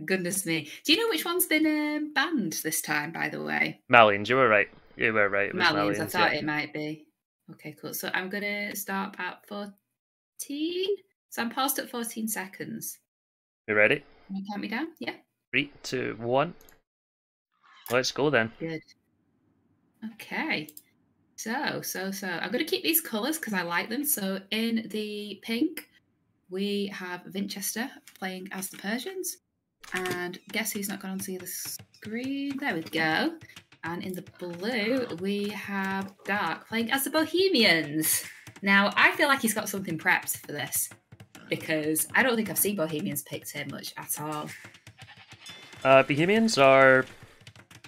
Goodness me. Do you know which one's been banned this time, by the way? Malians, you were right. You were right. It was Malians, I Malians, thought yeah. it might be. Okay, cool. So I'm going to start at 14. So I'm paused at 14 seconds. You ready? Can you count me down? Yeah. 3, 2, 1. Let's go then. Good. Okay. So I'm going to keep these colours because I like them. So in the pink, we have Vinchester playing as the Persians. And guess who's not going to see the screen? There we go. And in the blue, we have Dark playing as the Bohemians. Now, I feel like he's got something prepped for this because I don't think I've seen Bohemians picked here much at all. Bohemians are...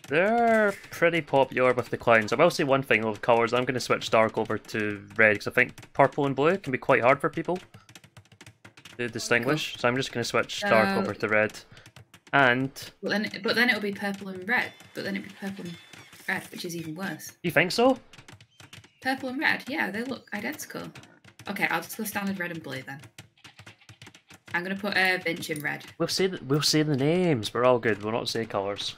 They're pretty popular with the clowns. I will say one thing with colours. I'm going to switch Dark over to red because I think purple and blue can be quite hard for people to distinguish. Cool. So I'm just going to switch Dark over to red. And but then it'll be purple and red. But then it'll be purple and red, which is even worse. You think so? Purple and red, yeah, they look identical. Okay, I'll just go standard red and blue then. I'm gonna put Vinch in red. We'll say the names. We're all good. We'll not say colours.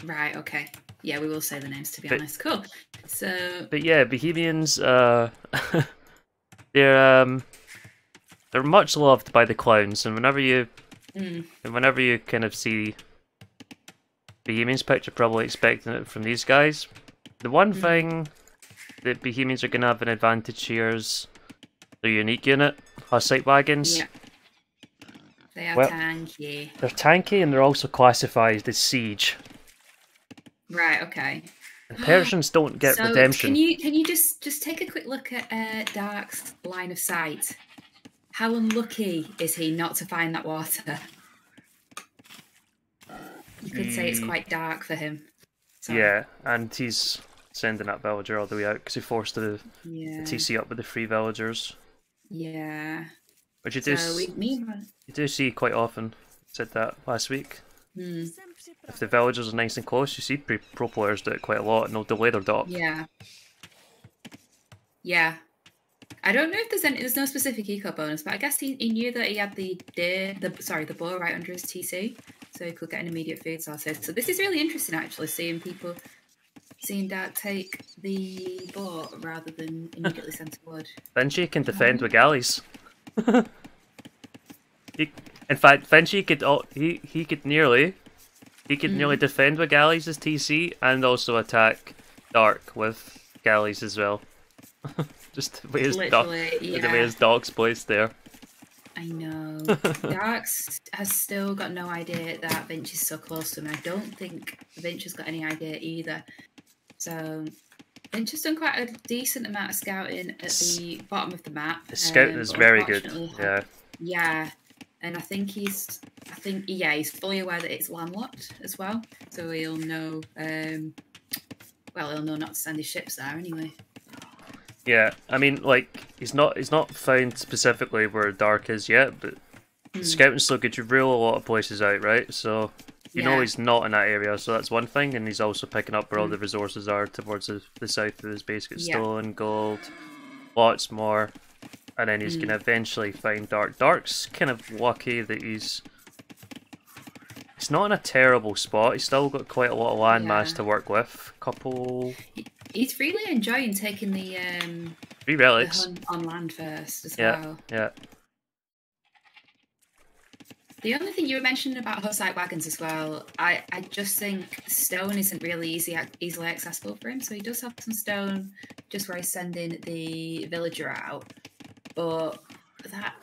Right. Okay. Yeah, we will say the names. To be honest, cool. So. But yeah, Bohemians. They're much loved by the clowns, and whenever you kind of see Bohemians picked, you're probably expecting it from these guys. The one thing that Bohemians are going to have an advantage here is their unique unit, Hussite wagons. Yeah. They are tanky. They're tanky and they're also classified as siege. Right, okay. And Persians don't get redemption. Can you just take a quick look at Dark's line of sight? How unlucky is he not to find that water? You could say it's quite dark for him. Sorry. Yeah, and he's sending that villager all the way out because he forced the TC up with the 3 villagers. Yeah. Which you do see quite often. I said that last week. If the villagers are nice and close, you see pro players do it quite a lot and they'll delay their dock. Yeah. Yeah. I don't know if there's no specific eco bonus, but I guess he knew that he had the boar right under his TC, so he could get an immediate food source. So this is really interesting, actually, seeing Dark take the boar rather than immediately send to wood. Vinci can defend with galleys. In fact, Vinci could he could nearly defend with galleys as TC and also attack Dark with galleys as well. Just the way his dog's placed there. I know. Dark has still got no idea that Vinch is so close to him. I don't think Vinch has got any idea either. So Vinch has done quite a decent amount of scouting at the bottom of the map. His scouting is very good. Yeah. Yeah. And I think he's fully aware that it's landlocked as well. So he'll know he'll know not to send his ships there anyway. Yeah, I mean, like, he's not found specifically where Dark is yet, but scouting's still good. You rule a lot of places out, right? So you know he's not in that area, so that's one thing. And he's also picking up where all the resources are towards the south of his base. Get stolen, gold, lots more, and then he's gonna eventually find Dark. Dark's kind of lucky that he's not in a terrible spot. He's still got quite a lot of land mass to work with. He's really enjoying taking the 3 relics the hunt on land first as well. Yeah. The only thing you were mentioning about Hussite wagons as well, I just think stone isn't really easily accessible for him. So he does have some stone just where he's sending the villager out, but that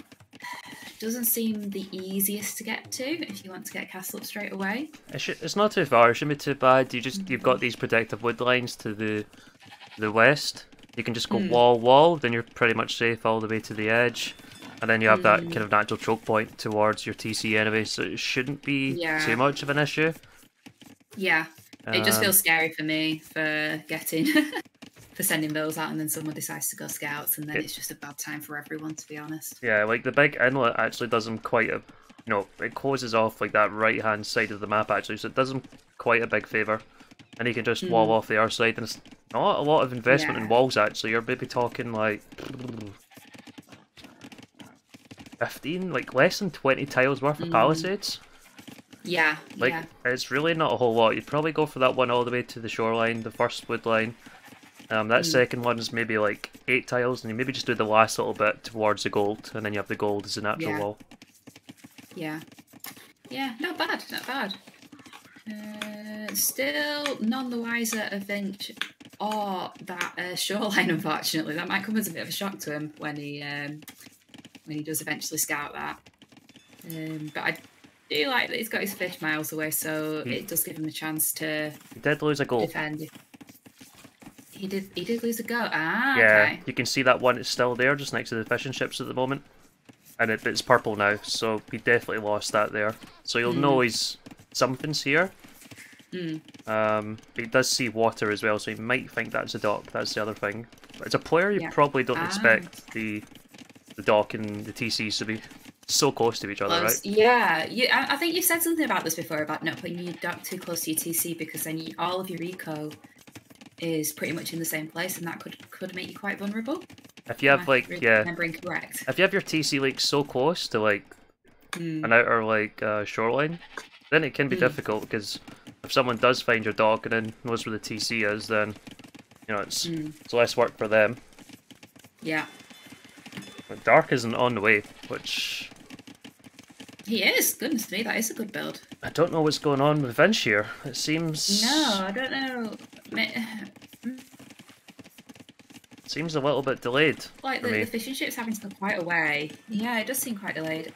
doesn't seem the easiest to get to if you want to get a castle up straight away. It's not too far. It shouldn't be too bad. You've got these protective wood lines to the west. You can just go wall, then you're pretty much safe all the way to the edge, and then you have that kind of natural choke point towards your TC anyway. So it shouldn't be too much of an issue. Yeah, it just feels scary for me for getting. For sending those out and then someone decides to go scouts and then it's just a bad time for everyone, to be honest. Yeah, like the big inlet actually does him quite a... it closes off like that right-hand side of the map actually, so it does him quite a big favour. And he can just wall off the other side, and it's not a lot of investment in walls actually. You're maybe talking like... 15, like less than 20 tiles worth of palisades. Yeah, like it's really not a whole lot. You'd probably go for that one all the way to the shoreline, the first wood line. That second one is maybe like 8 tiles, and you maybe just do the last little bit towards the gold, and then you have the gold as a natural wall. Yeah, not bad, not bad. Still none the wiser of Vinch or that shoreline, unfortunately. That might come as a bit of a shock to him when he does eventually scout that. But I do like that he's got his fish miles away, so it does give him a chance to He did lose a goal. defend. He did lose a goal. Ah, yeah, okay. You can see that one is still there, just next to the fishing ships at the moment. And it's purple now, so he definitely lost that there. So you'll know something's here. But he does see water as well, so he might think that's a dock. That's the other thing. But as a player, you probably don't expect the dock and the TCs to be so close to each other, right? Yeah, I think you've said something about this before, about not putting your dock too close to your TC, because then all of your eco is pretty much in the same place, and that could make you quite vulnerable. If you have remembering correct. If you have your TC like so close to like an outer like shoreline, then it can be difficult, because if someone does find your dock and then knows where the TC is, then you know it's less work for them. Yeah. But Dark isn't on the way, which he is. Goodness me, that is a good build. I don't know what's going on with Vinch here. It seems I don't know. Seems a little bit delayed. Like the fishing ship's having to go quite a way. Yeah, it does seem quite delayed.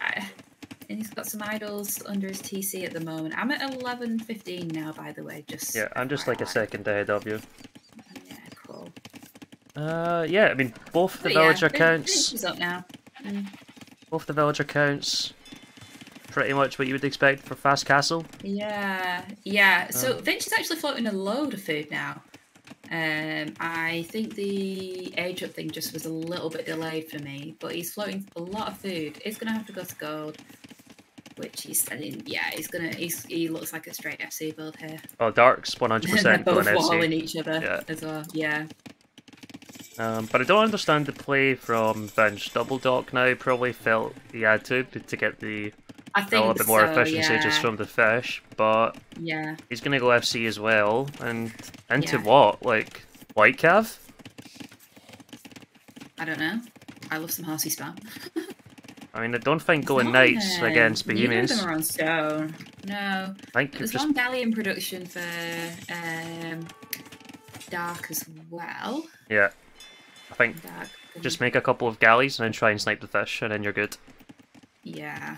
And he's got some idols under his TC at the moment. I'm at 11:15 now, by the way. I'm just like a second ahead of you. Yeah, cool. I mean, both the villager counts. Vinch is up now. Both the villager counts. Pretty much what you would expect for Fast Castle. Yeah. So Vinch is actually floating a load of food now. I think the age up thing just was a little bit delayed for me, but he's floating a lot of food. He's gonna have to go to gold, which he's sending. Yeah, he looks like a straight FC build here. Oh, Dark's 100% both going FC. walling each other as well. Yeah. But I don't understand the play from Vinch. Double dock now, probably felt he had to get the a little bit more efficiency just from the fish, but he's gonna go FC as well, and into what? Like White Cav? I don't know. I love some horsey spam. I mean, I don't think going Knights against Bohemians. Neither of them are on stone. No. There's one galley in production for Dark as well. Yeah. I think just make a couple of galleys and then try and snipe the fish, and then you're good. Yeah.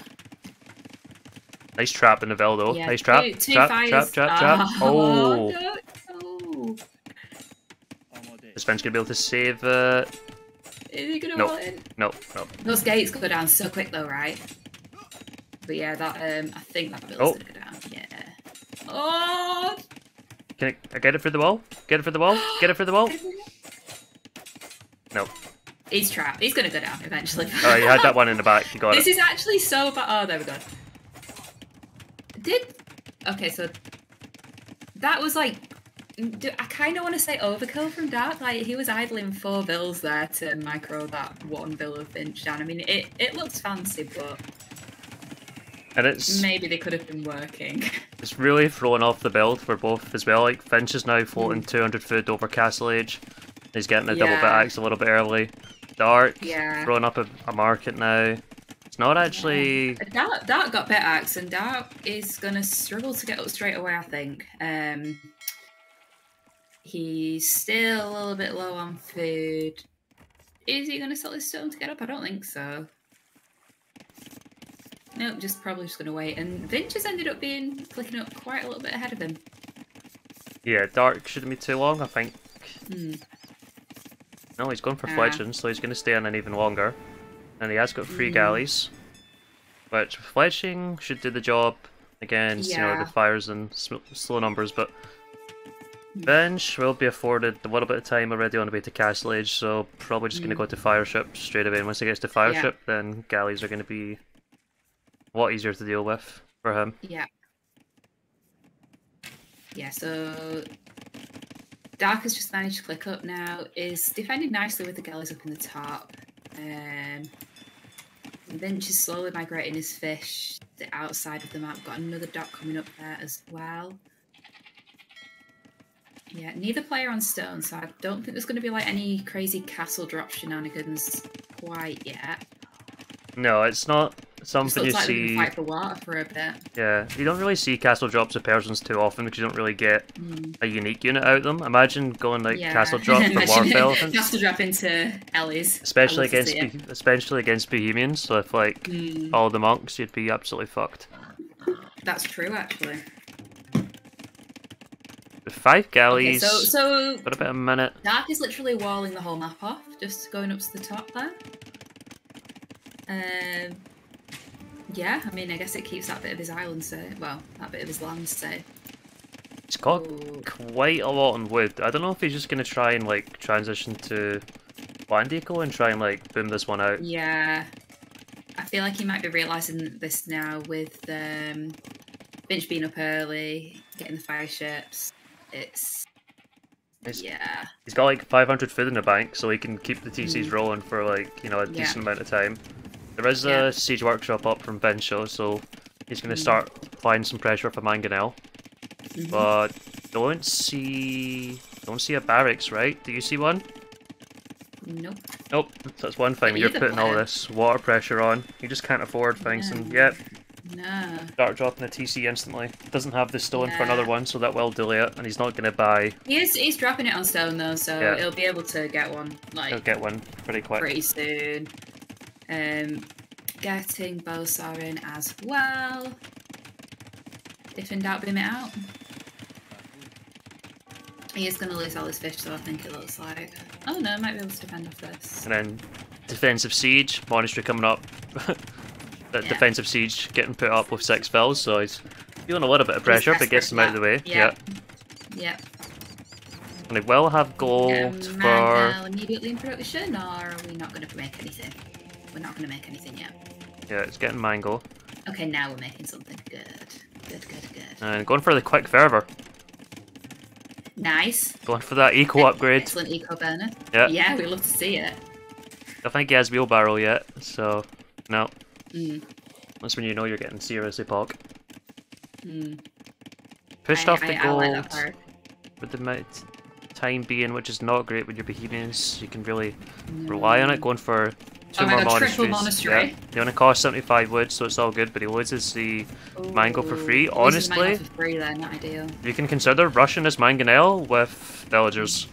Nice trap in the Vel though. Yeah, nice trap. Trap. Oh! No. Is Vinch gonna be able to save? Is he gonna wall it in? No. Those gates go down so quick though, right? But yeah, that I think that build's gonna go down. Yeah. Oh! Can I get it for the wall? Get it for the wall? Get it for the wall? No. He's trapped. He's gonna go down eventually. Oh, you had that one in the back. You got This is actually so bad. Oh, there we go. Okay, so that was like, I kind of want to say overkill from Dark. Like, he was idling 4 bills there to micro that one bill of Vinch down. I mean, it looks fancy, but maybe they could have been working. It's really throwing off the build for both as well. Like, Vinch is now floating 200 food over Castle Age. He's getting a double bit axe a little bit early. Dark, throwing up a market now. It's not actually... Dark got bit axe, and Dark is going to struggle to get up straight away, I think. He's still a little bit low on food. Is he going to sell his stone to get up? I don't think so. Nope, probably just going to wait. And Vinch has ended up clicking up quite a little bit ahead of him. Yeah, Dark shouldn't be too long, I think. No, he's going for fledging, so he's going to stay in even longer. And he has got 3 galleys, which fledging should do the job against the fires and slow numbers, but Vinch will be afforded a little bit of time already on the way to Castle Age, so probably just going to go to fire ship straight away. And once he gets to fire ship, then galleys are going to be a lot easier to deal with for him. Yeah, so Dark has just managed to click up now, is defending nicely with the galleys up in the top. Vinch is slowly migrating his fish the outside of the map. Got another dock coming up there as well. Yeah, neither player on stone, so I don't think there's going to be like any crazy castle drop shenanigans quite yet. No, it's not something you like see. We can fight for water for a bit. Yeah, you don't really see castle drops of Persians too often because you don't really get a unique unit out of them. Imagine going like castle drop for Warp Elephants. Castle drop into Ellie's. Especially against Bohemians, so if like all the monks, you'd be absolutely fucked. That's true, actually. With 5 galleys, okay, so got about a minute. Dark is literally walling the whole map off, just going up to the top there. Yeah, I mean, I guess it keeps that bit of his island safe. Well, that bit of his land safe. He's got quite a lot on wood. I don't know if he's just going to try and like transition to land eco and try and like boom this one out. Yeah, I feel like he might be realising this now with Vinch being up early, getting the fire ships. Yeah. He's got like 500 food in the bank, so he can keep the TCs rolling for like, you know, a decent amount of time. There is a siege workshop up from Vinch, so he's going to start applying some pressure for Mangonel. But don't see a barracks, right? Do you see one? Nope. Nope. That's one thing. You're putting all this water pressure on. You just can't afford things, and no. Start dropping a TC instantly. Doesn't have the stone for another one, so that will delay it, and he's not going to buy. He's dropping it on stone though, so he'll be able to get one. Like he'll get one pretty quick. Pretty soon. Getting Bowsar in as well. If in doubt, beam it out. He is going to lose all his fish, so I think it looks like. Oh no, might be able to defend off this. And then defensive siege, monastery coming up. The defensive siege getting put up with 6 fills, so he's feeling a little bit of pressure, but gets them out of the way. Yeah. And they will have gold for. Immediately in production, or are we not going to make anything? We're not going to make anything yet. Yeah, it's getting mango. Okay, now we're making something good. Good. And going for the quick fervor. Nice. Going for that eco upgrade. Excellent eco burner. Yeah, we love to see it. I don't think he has wheelbarrow yet, so no. That's when you know you're getting seriously pog. Pushed off the gold I like that with the time being, which is not great when you're Bohemians. You can really rely on it. Going for 2 more monasteries. Triple monastery. They only cost 75 wood, so it's all good. But he loses the mango for free. Honestly, mango for free, then, not ideal. You can consider rushing this mangonel with villagers.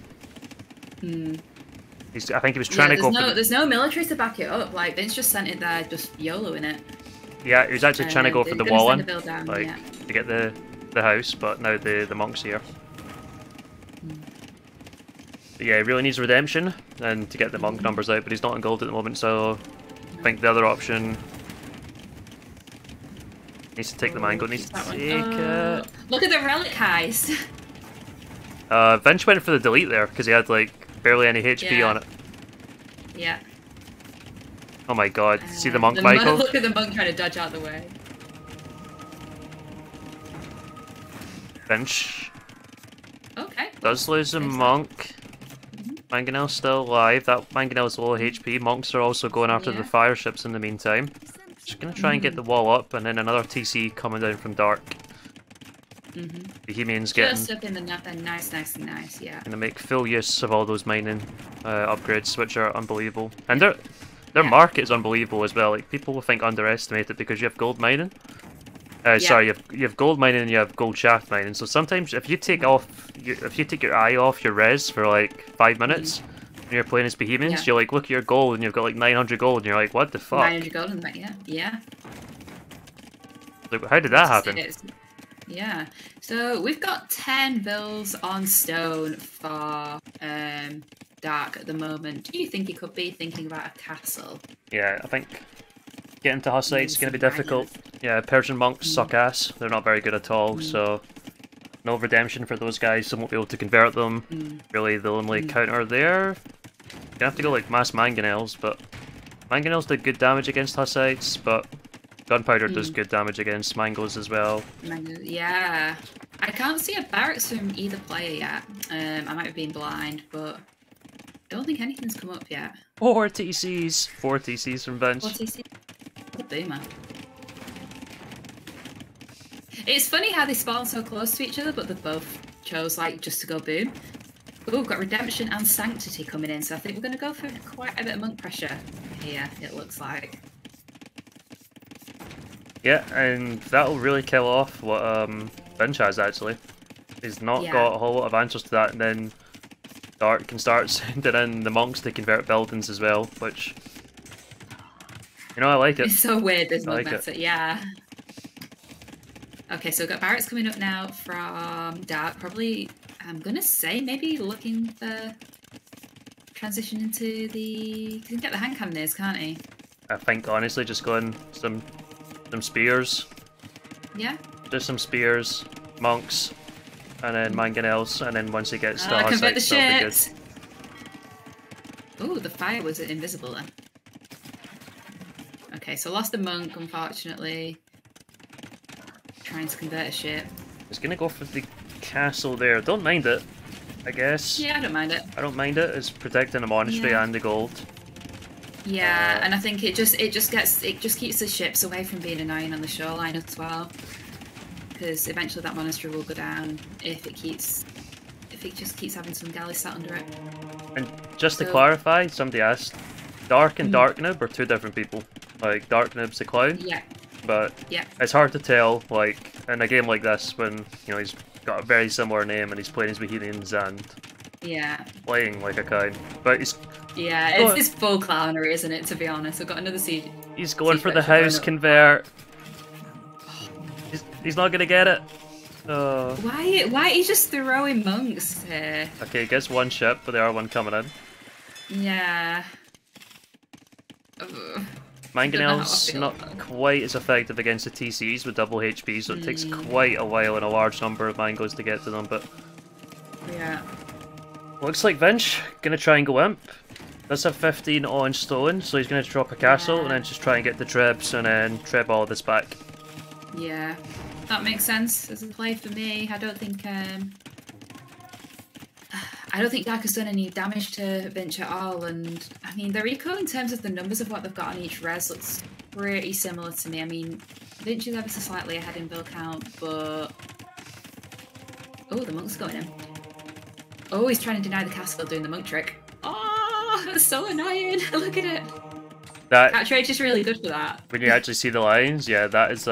I think he was trying to go. There's no military to back it up. Like Vince just sent it there, just YOLOing it. Yeah, he was actually trying to go for the wall in, to get the house, but now the monk's here. But yeah, he really needs redemption and to get the monk numbers out, but he's not in gold at the moment, so I think the other option needs to take the mango. Needs to take it. Look at the relic highs. Vinch went for the delete there because he had like barely any HP on it. Yeah. Oh my god, see the monk, Michael? Look at the monk trying to dodge out of the way. Vinch. Okay. Does lose a monk. Mangonel's still alive. That Mangonel's low HP. Monks are also going after the fire ships in the meantime. Just gonna try and get the wall up, and then another TC coming down from Dark. Bohemians getting. Just up in the nice, yeah. Gonna make full use of all those mining upgrades, which are unbelievable. And their market is unbelievable as well. Like people will think underestimate it because you have gold mining. Sorry, you have gold mining and you have gold shaft mining. So sometimes if you take your eye off your res for like 5 minutes when you're playing as Bohemians, you're like, look at your gold and you've got like 900 gold and you're like, what the fuck? 900 gold in that, yeah. Like, how did that happen? Yeah. So we've got 10 bills on stone for Dark at the moment. Do you think he could be thinking about a castle? Yeah, I think getting to Hussite's going to be difficult. Yeah, Persian monks suck ass. They're not very good at all, so no redemption for those guys. So won't be able to convert them. Really, the only counter there. You have to go like mass mangonels, but mangonels did good damage against Hussites, but gunpowder does good damage against mangoes as well. Yeah. I can't see a barracks from either player yet. I might have been blind, but I don't think anything's come up yet. 4 TCs. 4 TCs from Vinch. 4 TCs? Good boomer. It's funny how they spawn so close to each other, but they both chose like just to go boom. Oh, we've got Redemption and Sanctity coming in, so I think we're going to go for quite a bit of monk pressure here, it looks like. Yeah, and that'll really kill off what Vinch has, actually. He's not got a whole lot of answers to that, and then Dark can start sending in the monks to convert buildings as well, which... You know, I like it. It's so weird, this monk like method, yeah. Okay, so we've got Barrett's coming up now from Dark, probably... I'm gonna say maybe looking for transition into the. He can get the hand cannoneers, can't he? I think honestly, just going some spears. Yeah. Just some spears, monks, and then mangonels, and then once he gets the convert the ships. Oh, the fire was invisible then. Okay, so lost the monk, unfortunately. Trying to convert a ship. He's gonna go for the castle there. Don't mind it, I guess. Yeah, I don't mind it. I don't mind it. It's protecting the monastery and the gold. Yeah, and I think it just keeps the ships away from being annoying on the shoreline as well. Because eventually that monastery will go down if it just keeps having some galleys sat under it. And just to clarify, somebody asked, Dark and Dark Noob are two different people. Like Dark Noob's the clown. Yeah. But it's hard to tell, like, in a game like this, when, you know, he's got a very similar name and he's playing his Bohemians and playing like a clown. But he's... Yeah, it's full clownery, isn't it, to be honest? I've got another siege. He's going for the house convert. He's not going to get it. Why he's just throwing monks here? Okay, he gets one ship, but there are one coming in. Yeah. Mangonel's not quite as effective against the TCs with double HP, so it takes quite a while and a large number of mangos to get to them, but... Yeah. Looks like Vinch gonna try and go imp. Does have 15 on stone, so he's gonna drop a castle and then just try and get the trebs and then treb all this back. Yeah. That makes sense as a play for me. I don't think Dark has done any damage to Vinch at all, and I mean their eco in terms of the numbers of what they've got on each res looks pretty similar to me. I mean, Vinch is ever so slightly ahead in build count, but oh, the monk's going in. Oh, he's trying to deny the castle doing the monk trick. Oh, that's so annoying. Look at it. Catch rate is really good for that. When you actually see the lines, yeah, that is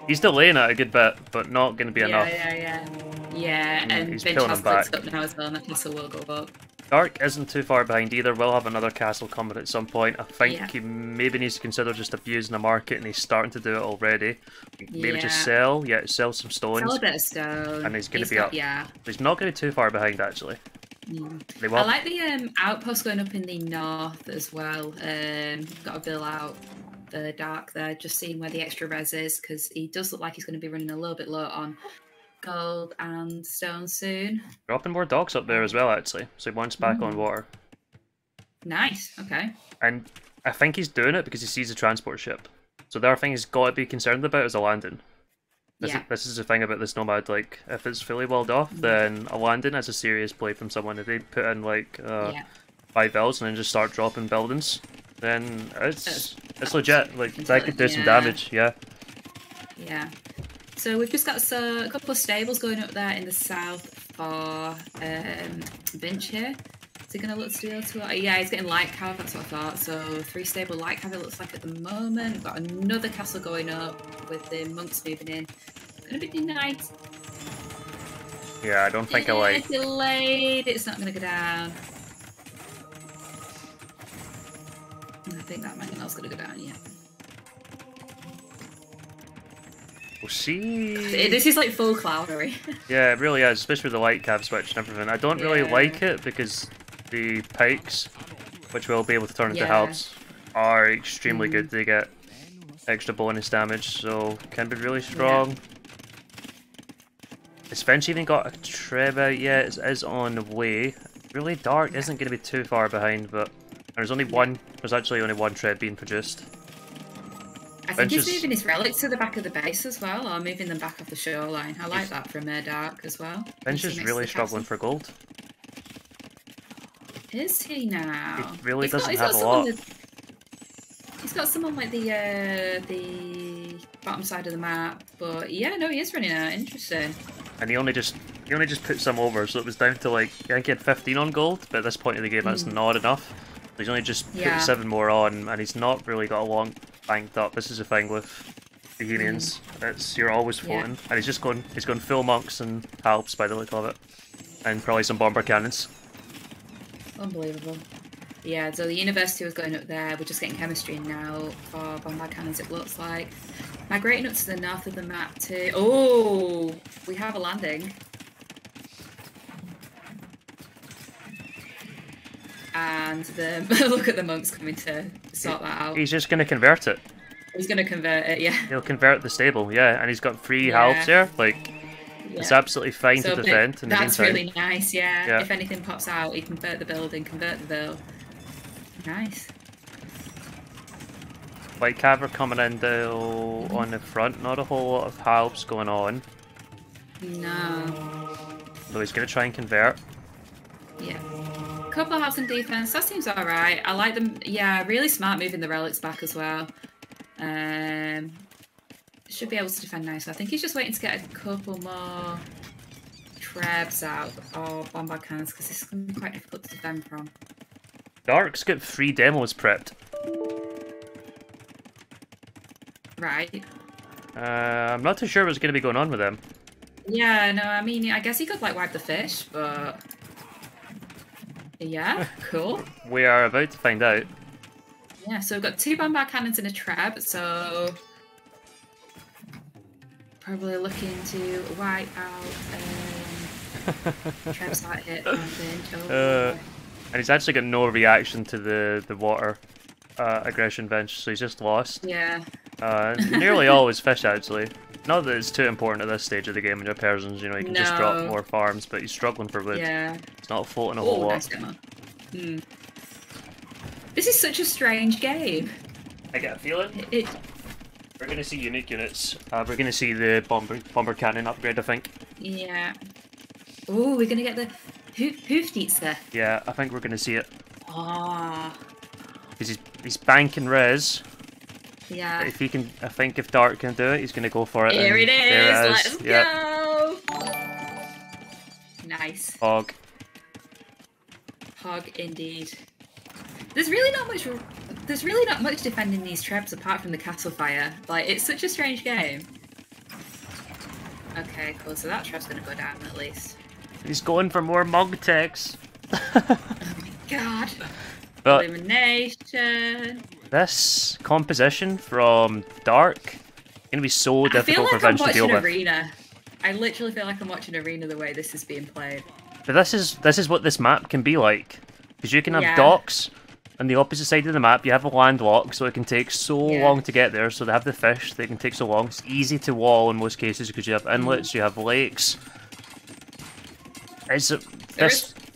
he's delaying it a good bit, but not going to be enough. Yeah, and he's Vinch has flipped up now as well, and that castle will go up. Dark isn't too far behind either. We'll have another castle coming at some point. I think he maybe needs to consider just abusing the market, and he's starting to do it already. Maybe just sell some stones. Sell a bit of stone. And he's going to be up. Yeah. He's not going to be too far behind, actually. I like the outpost going up in the north as well. Got to bill out the Dark there, just seeing where the extra res is, because he does look like he's going to be running a little bit low on gold and stone soon. Dropping more dogs up there as well, actually, so he wants back on water. Nice, okay. And I think he's doing it because he sees a transport ship. So the other thing he's got to be concerned about is a landing. This is the thing about this nomad, like, if it's fully walled off, then a landing is a serious play from someone. If they put in, like, 5 bells and then just start dropping buildings, then it's legit. Like, that could do some damage, Yeah. So we've just got a couple of stables going up there in the south for Vinch here. Is he going to look to do to? Yeah, he's getting light cav, that's what I thought. So 3 stable light cav it looks like at the moment. We've got another castle going up with the monks moving in. Going to be denied. Yeah, I don't think I like. Delayed. It's not going to go down. I think that mangonel's going to go down. Yeah. We'll see. This is like full clownery. Yeah, it really is, especially with the light cav switch and everything. I don't really like it because the pikes, which we'll be able to turn into halves, are extremely good. They get extra bonus damage, so can be really strong. Has Vinch even got a treb out yet? It is on the way. Really Dark isn't going to be too far behind, but there's only one. There's actually only one treb being produced. I think he's moving his relics to the back of the base as well, or moving them back off the shoreline. I like that from Dark as well. Vinch is really struggling for gold. Is he now? He really doesn't have a lot. He's got some on like the bottom side of the map, but yeah, no, he is running out. Interesting. And he only just put some over, so it was down to like I think he had 15 on gold, but at this point in the game that's not enough. He's only just put 7 more on, and he's not really got a long banked up. This is the thing with the Unions. It's you're always floating, and he's going full monks and halbs by the look of it, and probably some bomber cannons. Unbelievable. Yeah, so the university was going up there. We're just getting chemistry now for bombard cannons, it looks like. Migrating up to the north of the map too. Oh, we have a landing. And look at the monks coming to sort that out. He's just going to convert it. He's going to convert it, yeah. He'll convert the stable, yeah, and he's got 3 halves there. Like, it's absolutely fine to defend. In that's the really nice, yeah. If anything pops out, he convert the building, convert the build. Nice. White Cav coming in though on the front, not a whole lot of halves going on. No. Though he's going to try and convert. Yeah. Couple of halves in defense, that seems alright. I like them, yeah, really smart moving the relics back as well. Should be able to defend nicely. I think he's just waiting to get a couple more trebs out or bombard cannons because this is going to be quite difficult to defend from. Dark's got 3 demos prepped. Right. I'm not too sure what's going to be going on with them. Yeah, no, I mean, I guess he could like wipe the fish, but yeah, cool. We are about to find out. Yeah, so we've got 2 bombard cannons and a treb, so probably looking to wipe out trebs that hit on Vinch. And he's actually got no reaction to the water aggression bench, so he's just lost. Yeah. Nearly always fish, actually. Not that it's too important at this stage of the game when you're Persians, you know, you can just drop more farms, but he's struggling for wood. Yeah. It's not floating a whole lot. Nice demo. This is such a strange game. I get a feeling. We're going to see unique units. We're going to see the bomber cannon upgrade, I think. Yeah. Oh, we're going to get the hoofed eats there. Yeah, I think we're going to see it. Ah. Because he's banking res. Yeah. But if he can, I think if Dark can do it, he's going to go for it. Here it is. There it Let's go. Nice. Hog. Hog indeed. There's really not much defending these trebs apart from the castle fire. Like, it's such a strange game. Okay, cool. So that treb's gonna go down at least. He's going for more mug techs. Oh my god. But elimination. This composition from Dark is gonna be so difficult for Vinch to deal with. Arena. I literally feel like I'm watching Arena the way this is being played. But this is what this map can be like. Because you can have docks on the opposite side of the map, you have a landlock, so it can take so long to get there. So they have the fish, they can take so long. It's easy to wall in most cases because you have inlets, you have lakes. This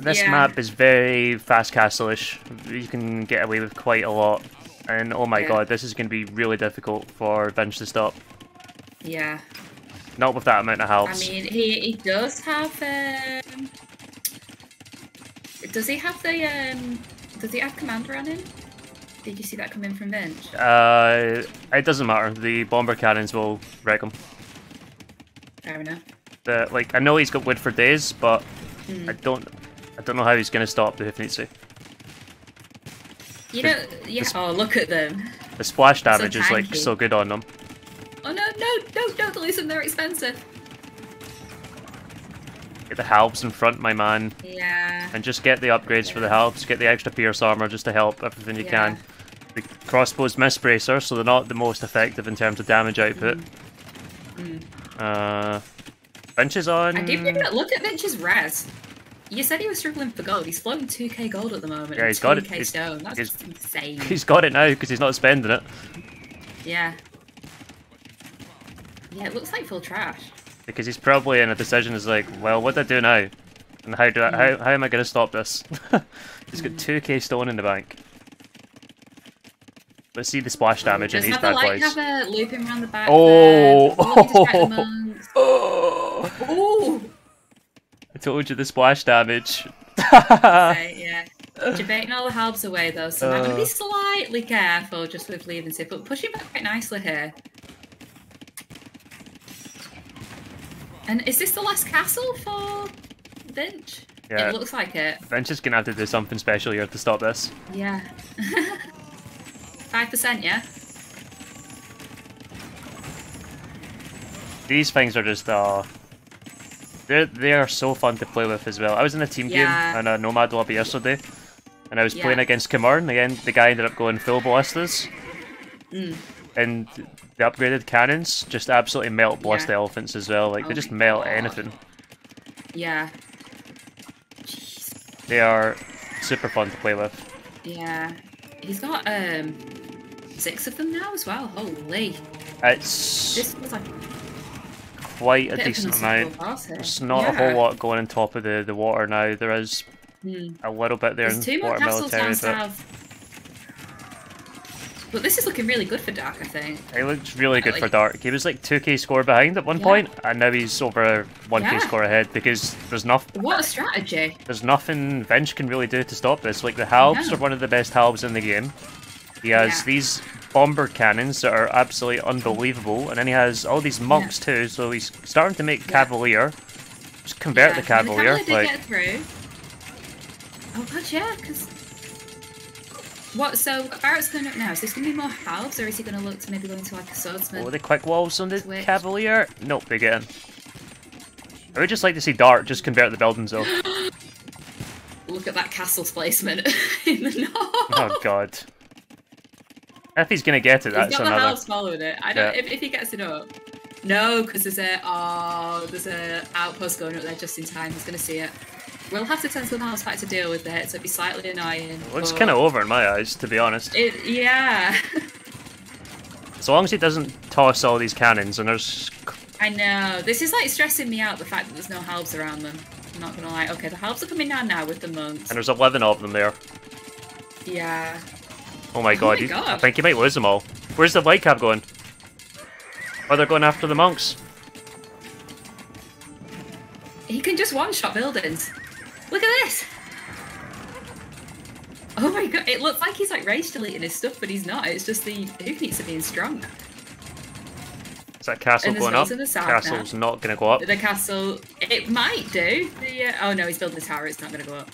map is very fast castle-ish. You can get away with quite a lot. And oh my god, this is going to be really difficult for Vinch to stop. Yeah. Not with that amount of halves. I mean, he does have does he have the does he have commander on him? Did you see that come in from Vinch? It doesn't matter. The bomber cannons will wreck him. Fair enough. Like, I know he's got wood for days, but I don't know how he's gonna stop the Hifnitsi. You know, yeah. Oh, look at them. The splash damage is like so good on them. Oh no, don't lose them. They're expensive. Get the halbs in front, my man. Yeah. And just get the upgrades for the halbs. Get the extra pierce armor just to help everything you can. The crossbows misbracer, so they're not the most effective in terms of damage output. Vinch is on. I did look at Vinch's res. You said he was struggling for gold. He's floating 2k gold at the moment. Yeah, he's got it. 2k stone. That's insane. He's got it now because he's not spending it. Yeah. Yeah, it looks like full trash. Because he's probably in a decision is like, well, what do I do now? And how am I going to stop this? He's got 2k stone in the bank. Let's see the splash damage in these bad boys. Have a looping around the back. Oh! Oh! I told you the splash damage. Yeah. Debating all the halbs away though, so I'm going to be slightly careful just with leaving it, but pushing back quite nicely here. And is this the last castle for Vinch? Yeah. It looks like it. Vinch is going to have to do something special here to stop this. Yeah. 5%, yeah? These things are just, they are so fun to play with as well. I was in a team game in a Nomad lobby yesterday, and I was playing against Kamar, and the guy ended up going full ballistas. And the upgraded cannons just absolutely melt ballista elephants as well. Like, they just melt anything. Yeah. Jeez. They are super fun to play with. Yeah. He's got 6 of them now as well. Holy. This was like quite a decent amount. There's not a whole lot going on top of the water now. There is a little bit there in water military, but this is looking really good for Dark, I think. It looks really good for Dark. He was like 2k score behind at one point, and now he's over 1k score ahead because there's nothing. What a strategy! There's nothing Vinch can really do to stop this. Like, the halbs are one of the best halbs in the game. He has these bomber cannons that are absolutely unbelievable, and then he has all these monks too, so he's starting to make Cavalier. Just convert the Cavalier. The Cavalier did get through. Oh god, yeah, because... What, so Barrett's going up now, is this going to be more halves, or is he going to look to maybe go into like a swordsman? Oh, the quick walls on the Cavalier? Nope, they get in. I would just like to see Dark just convert the buildings though. Look at that castle's placement in the north. Oh god. If he's gonna get it, that's he's got another. The house following it. I don't. If he gets it up, no, because there's a outpost going up there just in time. He's gonna see it. We'll have to send someone else back to deal with it, so it'd be slightly annoying. It looks kind of over in my eyes, to be honest. Yeah. As long as he doesn't toss all these cannons, and there's. I know. This is like stressing me out. The fact that there's no halbs around them. I'm not gonna lie. Okay, the halbs are coming down now with the monks. And there's 11 of them there. Yeah. Oh my god, I think he might lose them all. Where's the white cab going? Oh, they're going after the monks. He can just one-shot buildings. Look at this! Oh my god, it looks like he's like rage deleting his stuff, but he's not. It's just the hoofbeats are being strong. Is that castle going up? Castle's not going to go up. The castle, it might do. Oh no, he's building a tower, it's not going to go up.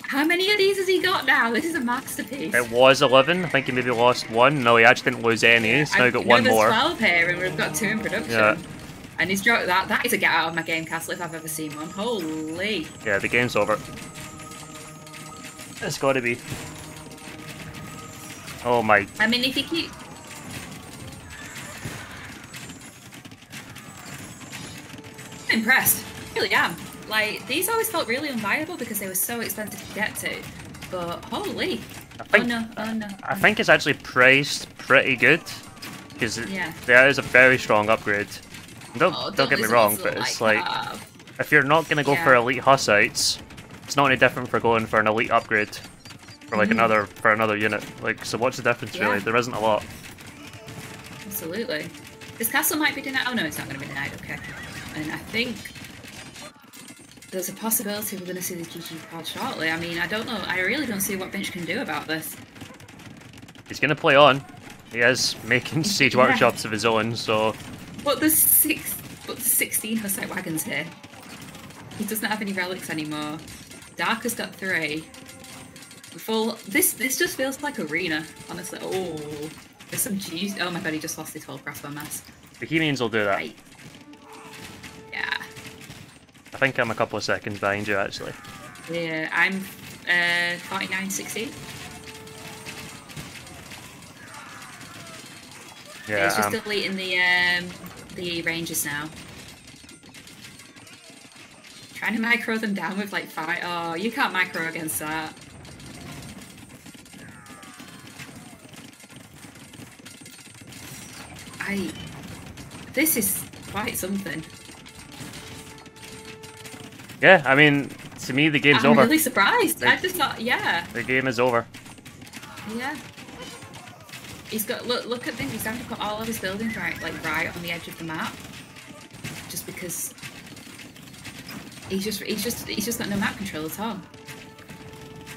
How many of these has he got now? This is a masterpiece. It was 11. I think he maybe lost one. No, he actually didn't lose any. He's now got one more. There's 12 here, and we've got 2 in production. Yeah. And he's dropped that. That is a get out of my game castle if I've ever seen one. Holy. Yeah, the game's over. It's got to be. Oh my. I mean, if you keep. I'm impressed. I really am. Like, these always felt really unviable because they were so expensive to get to. But holy. I think it's actually priced pretty good. Because there is a very strong upgrade. Don't get me wrong, but it's like if you're not going to go for elite Hussites, it's not any different for going for an elite upgrade for like another unit. Like, so what's the difference really? There isn't a lot. Absolutely. This castle might be denied. Oh no, it's not going to be denied. Okay. And I think there's a possibility we're going to see the GG card shortly. I mean, I don't know. I really don't see what Vinch can do about this. He's going to play on. He is making siege workshops of his own, so. But there's 16 Hussite wagons here. He doesn't have any relics anymore. Dark has got 3. Full. This just feels like arena, honestly. Oh, there's some juice. Oh my god, he just lost his whole crossbow mass. Bohemians will do that. Right. Yeah. I think I'm a couple of seconds behind you, actually. Yeah, I'm 49.16. Yeah, it's just deleting the rangers now. Trying to micro them down with like 5. Oh, you can't micro against that. This is quite something. Yeah, I mean, to me the game's over. I'm really surprised. I just thought, yeah. The game is over. Yeah. He's got look at things. He's having to put all of his buildings right on the edge of the map, just because He's just got no map control at all.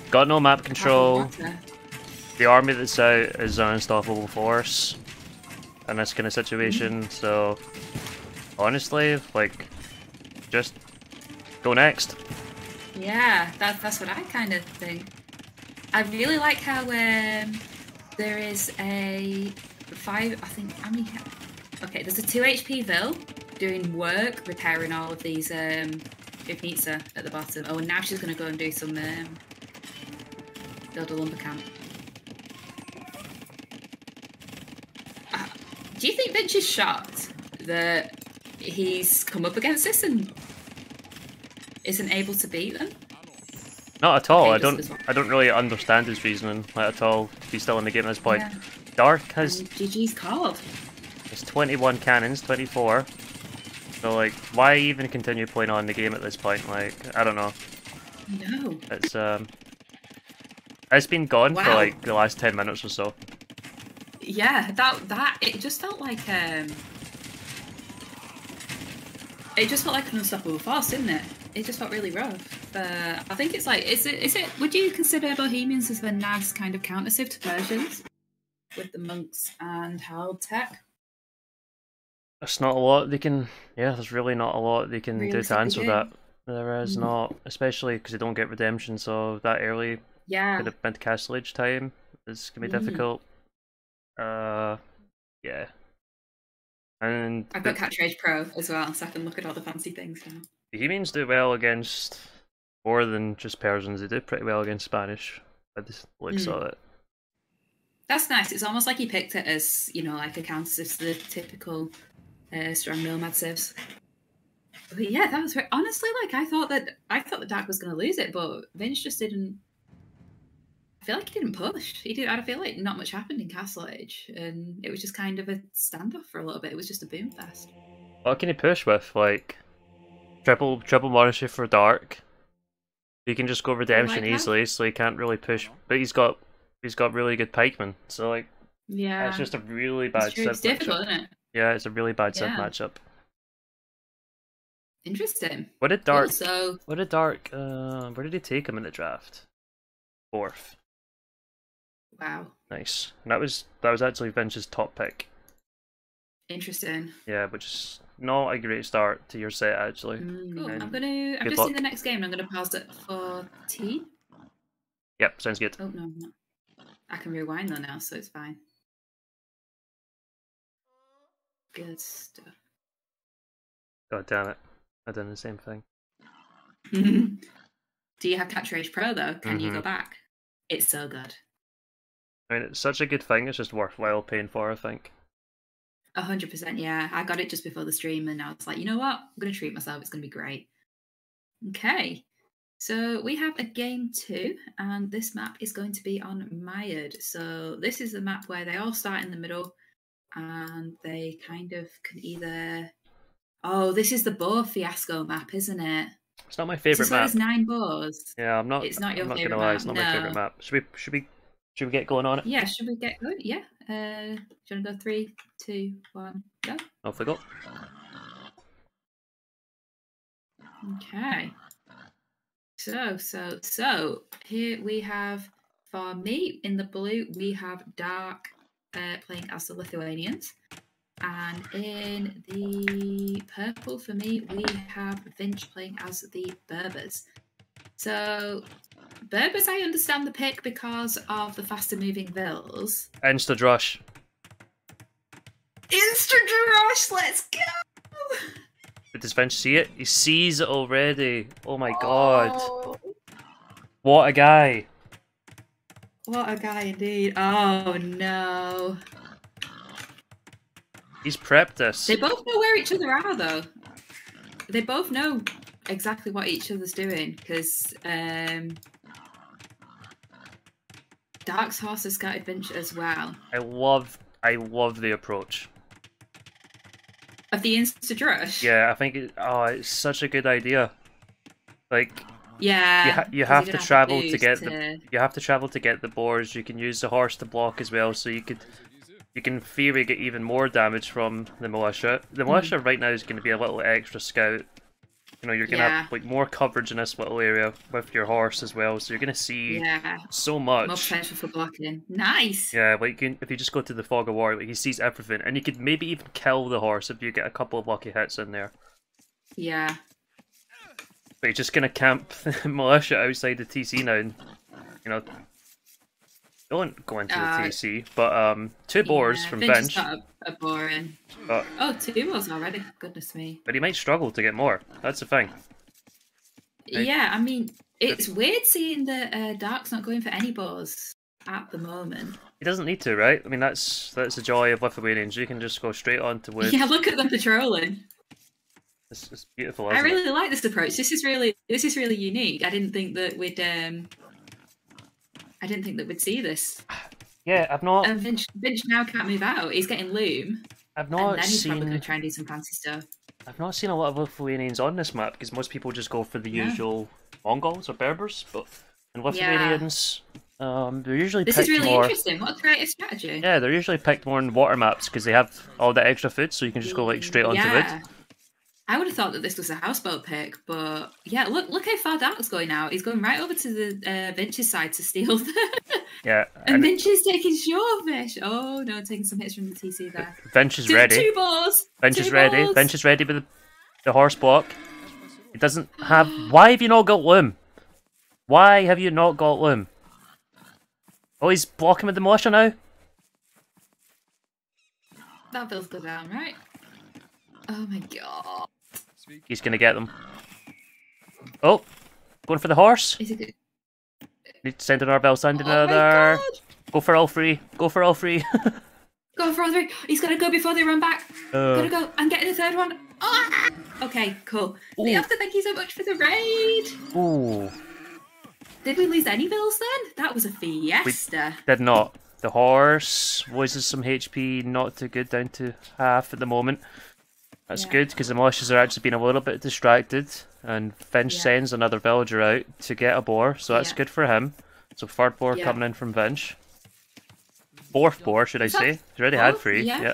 Got no map control. The army that's out is an unstoppable force in this kind of situation. So honestly, like, just go next. Yeah, that's what I kind of think. I really like how there is a 5. I think. I mean, okay, there's a 2 HP Vil doing work repairing all of these pizza at the bottom. Oh, and now she's gonna go and do some build a lumber camp. Do you think Vinch is shocked that he's come up against this and isn't able to beat them? Not at all. I don't really understand his reasoning at all. He's still in the game at this point. Yeah. Dark has GG's called. It's 21 cannons, 24. So like, why even continue playing on the game at this point? Like, I don't know. No. It's been gone for like the last 10 minutes or so. Yeah, that it just felt like an unstoppable force, didn't it? It just felt really rough. I think it's like, is it? Would you consider Bohemians as a nice kind of countersive to Persians with the monks and Herald tech? There's not a lot they can. Yeah, there's really not a lot they can do to answer that. There is not, especially because they don't get redemption. So that early, kind of mid castle age time is gonna be difficult. Yeah. And I've got Catch Rage Pro as well, so I can look at all the fancy things now. Bohemians do well against more than just Persians. They do pretty well against Spanish, by the looks of it. That's nice. It's almost like he picked it as, you know, like a counter to the typical strong nomad civs. But yeah, that was very, honestly, like I thought that Dark was going to lose it, but Vinch just didn't. I feel like he didn't push. I feel like not much happened in Castle Age, and it was just kind of a standoff for a little bit. It was just a boom fest. What can he push with? Like triple monastery for Dark. He can just go redemption easily, so he can't really push. But he's got really good pikemen, so like, yeah, it's just a really bad civ matchup. It's difficult, isn't it? Yeah, it's a really bad civ matchup. Interesting. What did Dark? Where did he take him in the draft? 4th. Wow. Nice. And that was actually Vinch's top pick. Interesting. Yeah, which is not a great start to your set actually. Cool. I'm just in the next game and I'm gonna pause it for tea. Yep, sounds good. Oh no, no. I can rewind though now, so it's fine. Good stuff. God damn it. I've done the same thing. Do you have Catch Rage Pro though? Can you go back? It's so good. I mean, it's such a good thing, it's just worthwhile paying for, I think. 100%, yeah. I got it just before the stream and I was like, you know what? I'm going to treat myself. It's going to be great. Okay. So we have a game 2 and this map is going to be on Mired. So this is the map where they all start in the middle and they kind of can either... Oh, this is the boar fiasco map, isn't it? It's not my favourite map. There's 9 boars. Yeah, I'm not. It's not your favourite map. map. It's not my favourite map. Should we get going on it? Yeah, should we get going? Yeah. Do you want to go 3, 2, 1, go? Off we go. Okay. So here we have, for me in the blue, we have Dark playing as the Lithuanians. And in the purple, for me, we have Vinch playing as the Berbers. So, Berbers, I understand the pick because of the faster moving Vils. Insta-drush. Insta-drush, let's go! But does Vinch see it? He sees it already. Oh my god. What a guy. What a guy indeed. Oh no. He's prepped us. They both know where each other are, though. They both know exactly what each other's doing, because Dark's horse has scouted Vinch as well. I love the approach. Of the Insta-drush? Yeah, I think it's such a good idea. Like, yeah, you have to travel to get the boars. You can use the horse to block as well, so you can in theory get even more damage from the militia. The militia right now is going to be a little extra scout You know, you're gonna have like more coverage in this little area with your horse as well, so you're gonna see so much. More potential for blocking. Nice. Yeah, like if you just go to the Fog of War, like he sees everything, and you could maybe even kill the horse if you get a couple of lucky hits in there. Yeah. But you're just gonna camp the militia outside the TC now, and you know, don't go into the TC. But 2 boars from Vinch. Got a boar in. Oh, 2 boars already. Goodness me. But he might struggle to get more. That's the thing. Right? Yeah, I mean, it's weird seeing that Dark's not going for any boars at the moment. He doesn't need to, right? I mean, that's the joy of Lithuanians. You can just go straight on to wood. Yeah, look at them patrolling. It's beautiful. I really like this approach. This is really unique. I didn't think that we'd see this. Yeah, I've not. And Vinch now can't move out. He's getting loom. I've not and then he's seen. probably going to try and do some fancy stuff. I've not seen a lot of Lithuanians on this map because most people just go for the usual Mongols or Berbers, but in Lithuanians, they're usually this picked is really more... interesting. What a creative strategy! Yeah, they're usually picked more in water maps because they have all that extra food, so you can just go like straight onto wood. I would have thought that this was a houseboat pick, but yeah, look how far Dark's going now. He's going right over to the Vinch's side to steal the... Yeah. And Vinch is taking shorefish. Oh no, taking some hits from the TC there. Vinch is ready. 2 boars. Vinch is ready. Vinch is ready with the horse block. He doesn't have... Why have you not got loom? Why have you not got loom? Oh, he's blocking with the militia now? That feels good down, right? Oh my god. He's going to get them. Oh, going for the horse. Is it good? Need to send an Arbel, send another. Go for all 3. Go for all 3. Go for all 3. He's got to go before they run back. Gotta go. I'm getting the 3rd one. Oh! Okay, cool. We have to thank you so much for the raid. Ooh. Did we lose any bills then? That was a fiesta. We did not. The horse loses some HP, not too good, down to half at the moment. That's good, because the militias are actually being a little bit distracted, and Vinch sends another villager out to get a boar, so that's good for him. So 3rd boar coming in from Vinch. 4th boar, should I say. He's already had 3. Yeah.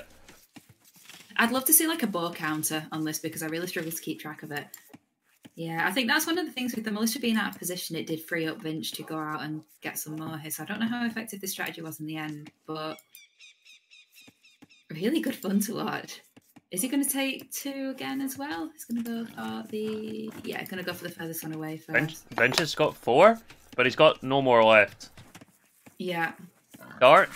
I'd love to see like a boar counter on this, because I really struggle to keep track of it. Yeah, I think that's one of the things with the militia being out of position, it did free up Vinch to go out and get some more hits. I don't know how effective this strategy was in the end, but really good fun to watch. Is he going to take 2 again as well? He's going to go for the... Yeah, he's going to go for the furthest one away first. Vinch has got 4, but he's got no more left. Yeah. Dark.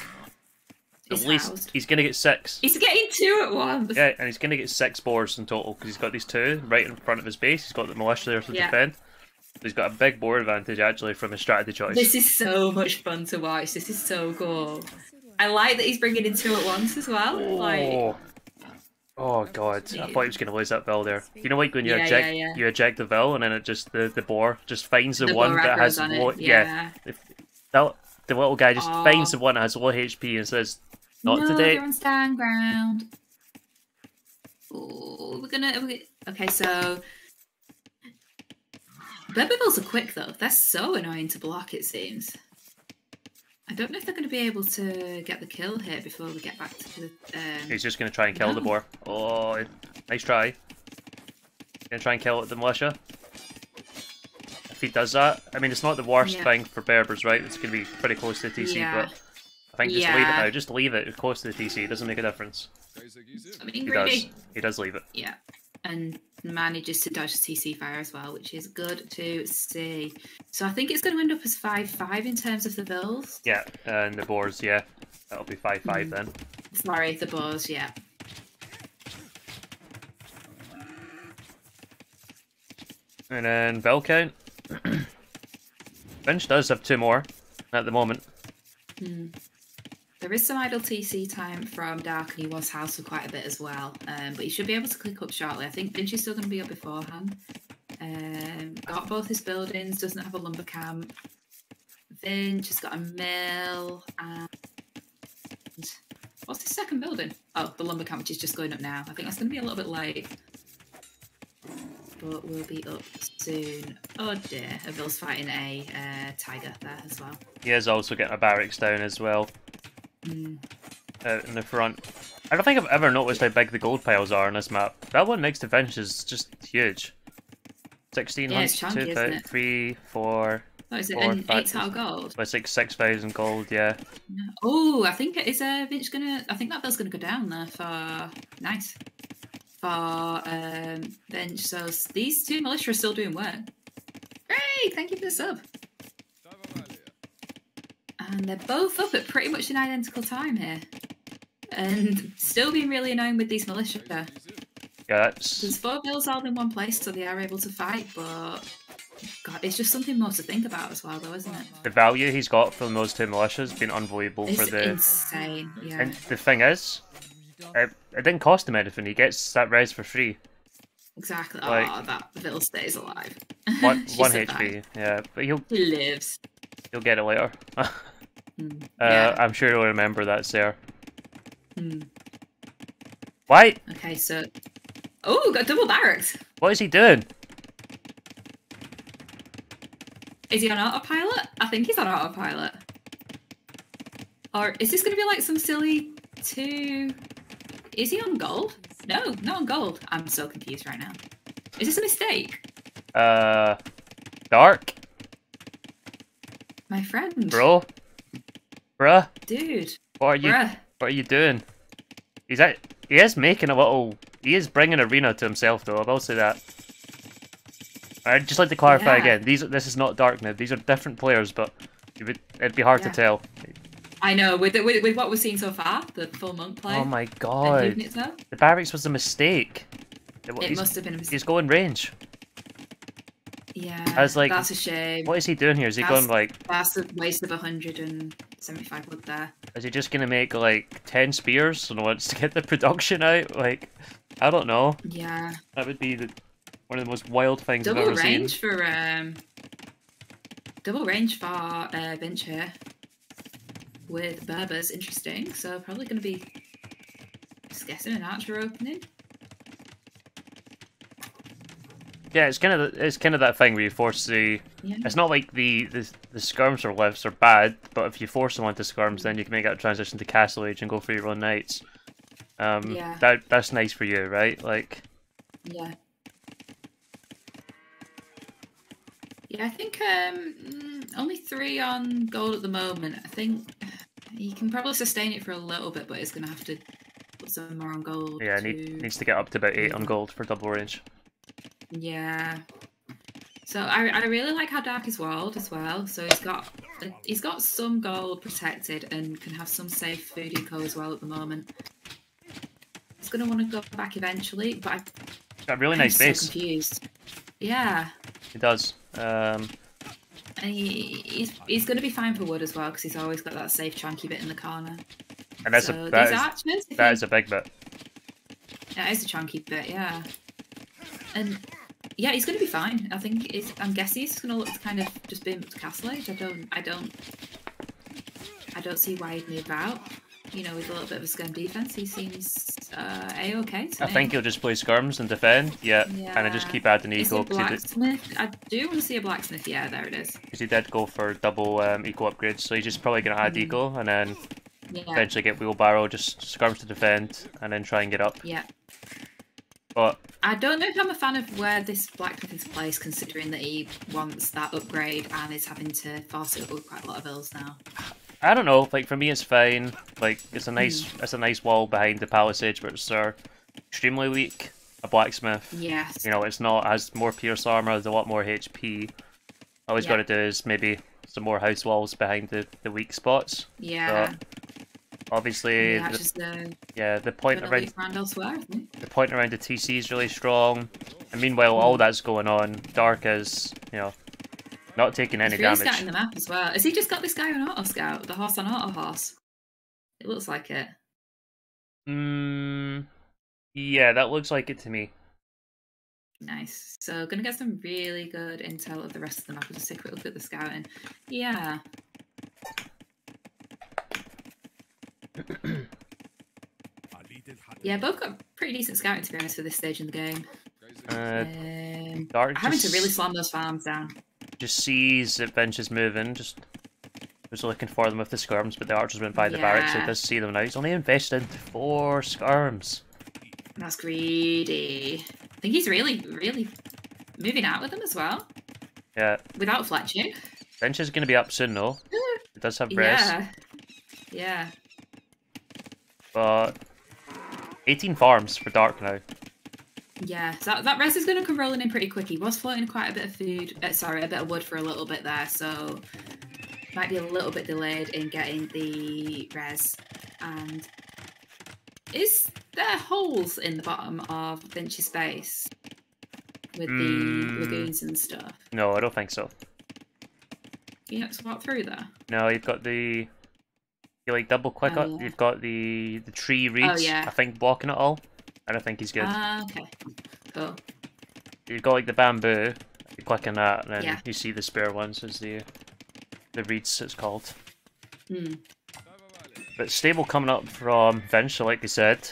At least he's going to get 6. He's getting 2 at once. Yeah, and he's going to get 6 boars in total because he's got these 2 right in front of his base. He's got the militia there to defend. So he's got a big boar advantage actually from his strategy choice. This is so much fun to watch. This is so cool. I like that he's bringing in 2 at once as well. Oh god, I thought he was going to lose that bill there. You know, like when you eject the bill and then it just the boar just finds the one that has low. The little guy just finds the one that has low HP and says, "Not today." They're on stand ground. Oh, we're gonna. Okay, so Berbervilles are quick though. They're so annoying to block. It seems. I don't know if they're going to be able to get the kill here before we get back to the... He's just going to try and kill the boar. Oh, nice try. Going to try and kill the militia. If he does that, I mean, it's not the worst thing for Berbers, right? It's going to be pretty close to the TC, but I think just leave it now. Just leave it close to the TC. It doesn't make a difference. I mean, greedy. He does leave it. Yeah. And manages to dodge the TC fire as well, which is good to see. So I think it's going to end up as 5-5 in terms of the bills. Yeah, and the boars, that'll be 5-5 then. Sorry, the boars, yeah. And then bell count. Vinch does have 2 more at the moment. There is some idle TC time from Dark, and he was housed for quite a bit as well. But he should be able to click up shortly. I think Vinch is still going to be up beforehand. Got both his buildings, doesn't have a lumber camp. Vinch has got a mill, and what's his second building? Oh, the lumber camp, which is just going up now. I think that's going to be a little bit late. But we'll be up soon. Oh dear, Aville's fighting a tiger there as well. He is also getting a barracks down as well. In the front. I don't think I've ever noticed how big the gold piles are on this map. That one next to Vinch is just huge. 16 Yeah, it's hunts, chunky, isn't it? 3, 4. What is it? 4, An 5, 8 tile gold? It's like 6,000 gold, yeah. Oh, I think is Vinch gonna. I think that bill's gonna go down there for nice for Vinch. So these two militia are still doing work. Great, thank you for the sub. And they're both up at pretty much an identical time here, and still being really annoying with these militia. Yeah, that's... There's 4 bills all in one place, so they are able to fight, but God, it's just something more to think about as well, though, isn't it? The value he's got from those two militias has been unbelievable It's for the... insane, yeah. And the thing is, it didn't cost him anything. He gets that res for free. Exactly. Like, oh, that bill stays alive. One HP, yeah. But he lives. He'll get it later. Yeah. I'm sure he'll remember that's there. Hmm. Why? Okay, so... Oh, got double barracks. What is he doing? Is he on autopilot? I think he's on autopilot. Or is this going to be like some silly 2... Is he on gold? No, not on gold. I'm so confused right now. Is this a mistake? Dark? My friend. Bro? Bruh? Dude. What are you doing? He is making a little... He is bringing arena to himself, though. I will say that. I'd just like to clarify again. This is not Dark now. These are different players, but it'd be hard to tell. I know. With what we've seen so far, the full monk play. Oh my god! The barracks was a mistake. It must have been a mistake. He's going range. Yeah. That's a shame. What is he doing here? Is he going like? That's a waste of 175 wood there. Is he just gonna make like 10 spears and wants to get the production out? Like, I don't know. Yeah. That would be one of the most wild things I've ever seen. Double range for Vinch here with Berbers. Interesting. So probably going to be just guessing an archer opening. Yeah, it's kind of that thing where you force the. Yeah. It's not like the skirms or lifts are bad, but if you force them onto skirms, then you can make that transition to castle age and go for your own knights. Yeah. That's nice for you, right? Like. Yeah. Yeah, I think only 3 on gold at the moment. I think he can probably sustain it for a little bit, but he's going to have to put some more on gold. Yeah, needs to get up to about 8 on gold for double range. Yeah. So I really like how Dark is walled as well. So he's got some gold protected and can have some safe food eco as well at the moment. He's going to want to go back eventually, but He's got a really nice base. So confused. Yeah. He does. And he's going to be fine for wood as well because he's always got that safe chunky bit in the corner. And that is a big bit. That is a chunky bit, yeah. And yeah, he's going to be fine. I'm guessing he's going to look to kind of just be able to castle age. I don't see why he'd move out. You know, with a little bit of a scum defense, he seems a-okay to me. I think he'll just play skirms and defend, and just keep adding eco. Blacksmith? I do want to see a blacksmith, yeah, there it is. Because he did go for double eco upgrades, so he's just probably going to add eco, and then eventually get wheelbarrow, just skirms to defend, and then try and get up. Yeah. But I don't know if I'm a fan of where this blacksmith is placed, considering that he wants that upgrade and is having to force it up with quite a lot of bills now. I don't know. Like for me, it's fine. Like it's a nice wall behind the palisades, but it's extremely weak. A blacksmith. Yes. You know, it's not has more pierce armor. There's a lot more HP. All he's got to do is maybe some more house walls behind the weak spots. Yeah. But obviously, the point around the point around the TC is really strong. And meanwhile, all that's going on, Dark is not taking any damage. He's scouting the map as well. Has he just got this guy on auto scout? The horse on auto horse? It looks like it. Yeah, that looks like it to me. Nice. So, gonna get some really good intel of the rest of the map. We'll just take a quick look at the scouting. Yeah. Yeah, both got pretty decent scouting to be honest for this stage in the game. Dark having to really slam those farms down. Just sees that Vinch is moving, just was looking for them with the skirms, but the archers went by the barracks, so he does see them now. He's only invested into 4 skirms. That's greedy. I think he's really moving out with them as well. Yeah. Without fletching. Vinch is going to be up soon, though. It does have res. Yeah. Yeah. But 18 farms for Dark now. Yeah, so that res is going to come rolling in pretty quick. He was floating quite a bit of food, a bit of wood for a little bit there, so might be a little bit delayed in getting the res. And is there holes in the bottom of Vinch's base with the lagoons and stuff? No, I don't think so. You have to walk through there? No, you've got the... You like double click up, you've got the tree reeds, I think, blocking it all. And I think he's good. Ah, okay. Cool. You've got like the bamboo, you click on that, and then you see the spare ones as the reeds, it's called. But stable coming up from Vinch, so like we said,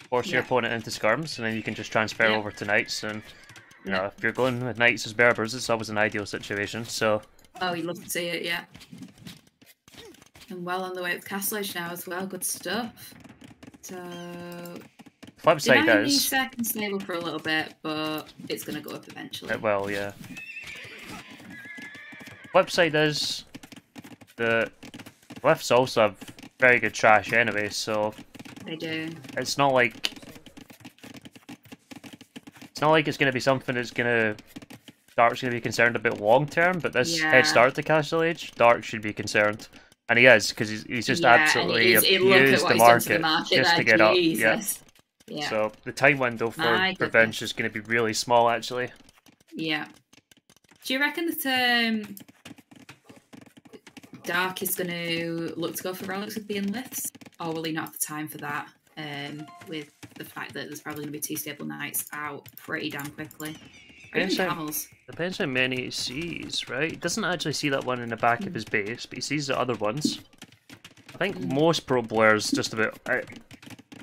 force your opponent into skirms, and then you can just transfer over to knights. And you know, if you're going with knights as berbers, it's always an ideal situation. So. Oh, you'd love to see it, yeah. And well on the way with Castle Age now as well. Good stuff. So. Flip side is. Second stable for a little bit, but it's going to go up eventually. It will, yeah. Flip side is the lifts also have very good trash anyway, so they do. It's not like it's going to be something that's Dark's going to be concerned about long term, but this head start to Castle Age, Dark should be concerned. And he is, because he's just absolutely abused the market just to get up. Yeah. So the time window for Vinch is going to be really small, actually. Yeah. Do you reckon that Dark is going to look to go for relics with the enliths, or will he not have the time for that? With the fact that there's probably going to be 2 stable knights out pretty damn quickly. Depends how many he sees, right? He doesn't actually see that one in the back of his base, but he sees the other ones. I think most pro players just about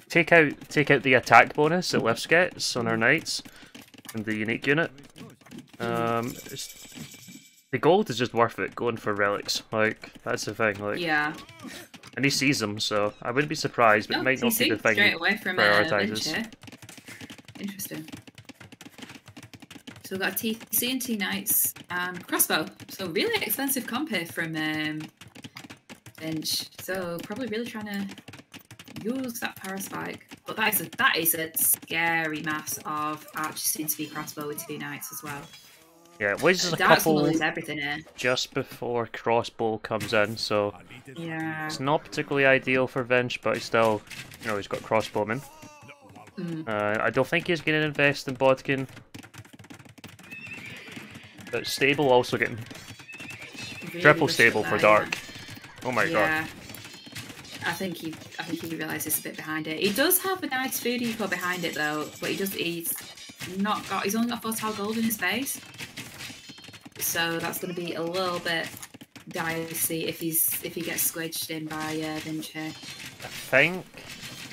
take out the attack bonus that Lifts gets on our knights and the unique unit. The gold is just worth it going for relics. Like, that's the thing. Like, and he sees them, so I wouldn't be surprised, but it might not be the thing he prioritizes. Interesting. So we've got TC and T Knights and crossbow. So really expensive comp here from Vinch. So probably really trying to use that paraspike. But that is a scary mass of archers to be crossbow with 2 knights as well. Yeah, Wiz is a couple everything here. Just before crossbow comes in, so it's not particularly ideal for Vinch, but he's still, you know, he's got crossbowmen. I don't think he's going to invest in Bodkin. But stable also getting triple stable for Dark. Oh my god. I think he realises it's a bit behind it. He does have a nice food eco behind it though, but he's only got 4 tile gold in his base. So that's going to be a little bit dicey if he gets squidged in by Vinch here.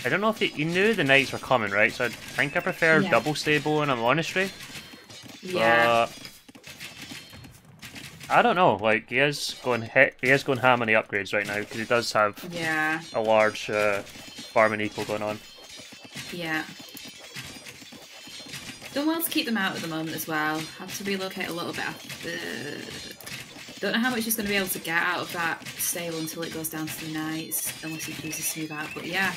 I don't know if he knew the knights were coming, right? So I think I prefer double stable in a monastery. Yeah. I don't know. Like, he is going ham on the upgrades right now because he does have a large farming equal going on. Yeah. Done well to keep them out at the moment as well. Have to relocate a little bit after. Don't know how much he's going to be able to get out of that stable until it goes down to the knights, unless he chooses to move out. But yeah.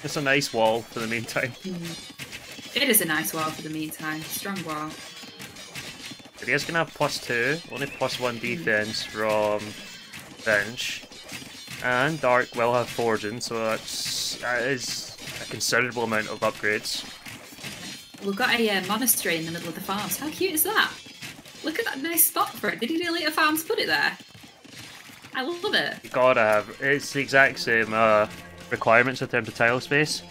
It's a nice wall for the meantime. It is a nice wall for the meantime. Strong wall. But he is going to have +2, only +1 defense from Vinch. And Dark will have forging, so that is a considerable amount of upgrades. We've got a monastery in the middle of the farms. How cute is that? Look at that nice spot for it. Did he delete a farm to put it there? I love it. You gotta have. It's the exact same requirements in terms of tile space.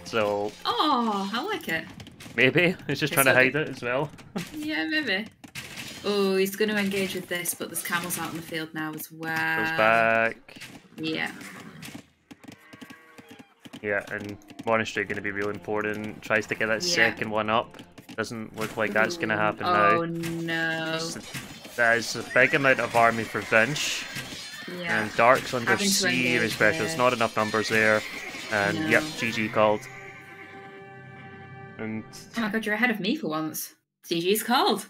So. Oh, I like it. Maybe he's just trying to hide it as well. Yeah, maybe. Oh, he's going to engage with this, but there's camels out in the field now as well. Goes back. Yeah. Yeah, and monastery going to be real important. Tries to get that second one up. Doesn't look like that's going to happen now. Oh no. That is a big amount of army for Vinch. Yeah. And Dark's under serious pressure. There's not enough numbers there. And yep, GG called. And oh my god, you're ahead of me for once. GG's called.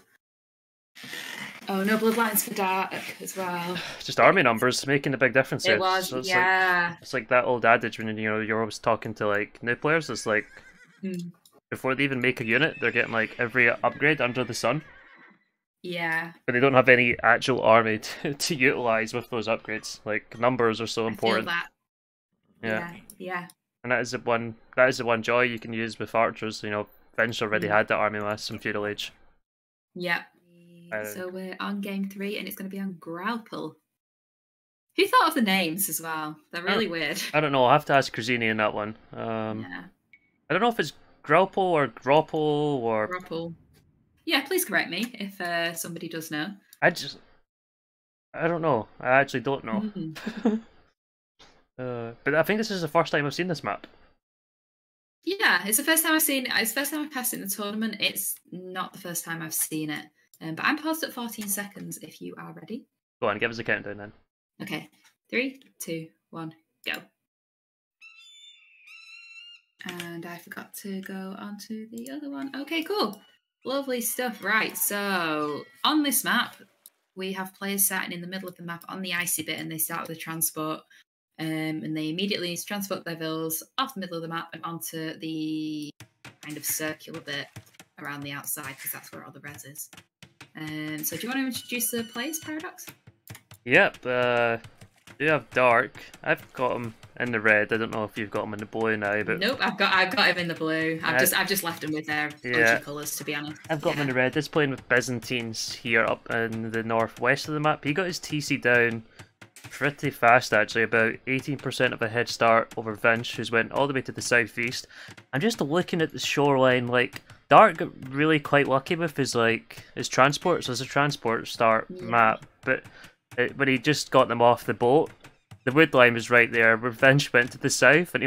Oh, no bloodlines for Dark as well. Just army numbers making a big difference here. It was, so it's yeah. Like, it's like that old adage when you're always talking to like new players. It's like before they even make a unit, they're getting like every upgrade under the sun. Yeah. But they don't have any actual army to utilize with those upgrades. Like numbers are so important. I feel that. Yeah. And that is the one joy you can use with archers. You know, Vinch already had that army mass in Feudal Age. Yeah. So we're on game 3, and it's going to be on Grapple. Who thought of the names as well? They're really weird. I don't know. I'll have to ask Crazini in that one. Yeah. I don't know if it's Grapple or Grapple or... Grapple. Yeah, please correct me if somebody does know. I don't know. I actually don't know. But I think this is the first time I've seen this map. Yeah, it's the first time I've seen it. It's the first time I've passed it in the tournament. It's not the first time I've seen it. But I'm paused at 14 seconds if you are ready. Go on, give us a countdown then. Okay. 3, 2, 1, go. And I forgot to go on to the other one. Okay, cool. Lovely stuff. Right, so on this map, we have players starting in the middle of the map on the icy bit, and they start with a transport. And they immediately transport their vills off the middle of the map and onto the kind of circular bit around the outside, because that's where all the res is. So do you want to introduce the players, Paradox? Yep, you have Dark. I've got him in the red. I don't know if you've got him in the blue now, but nope, I've got him in the blue. I've just left him with their OG colours, to be honest. I've got him in the red. He's playing with Byzantines here up in the northwest of the map. He got his TC down pretty fast, actually, about 18% of a head start over Vinch, who's went all the way to the southeast. I'm just looking at the shoreline. Like, Dark got really quite lucky with his transport, so it's a transport start map, but when he just got them off the boat, the wood line was right there where Vinch went to the south, and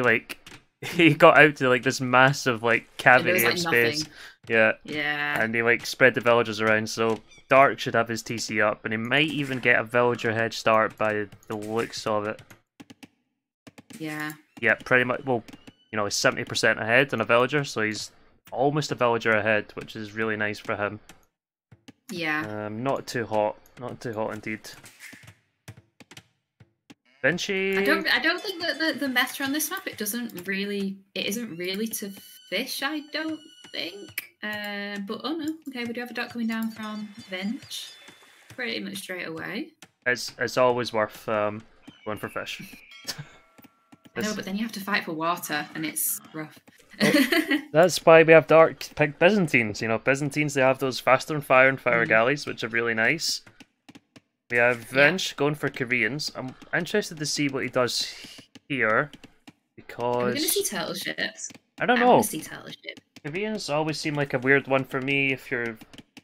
he got out to like this massive cavity of space. Yeah. And he spread the villagers around, so Dark should have his TC up, and he might even get a villager head start by the looks of it. Yeah. Yeah, pretty much. Well, he's 70% ahead on a villager, so he's almost a villager ahead, which is really nice for him. Yeah. Not too hot. Not too hot indeed. Vinchy. I don't think that the meta on this map it isn't really to fish. I don't think. But oh no, okay, we do have a duck coming down from Vinch, pretty much straight away. It's always worth going for fish. I know, but then you have to fight for water, and it's rough. Well, that's why we have Dark pick Byzantines. Byzantines, they have those faster and fire galleys, which are really nice. We have Vinch going for Koreans. I'm interested to see what he does here, because... Are we going to see turtle ships? I don't know. I see turtle ships. Koreans always seem like a weird one for me if you're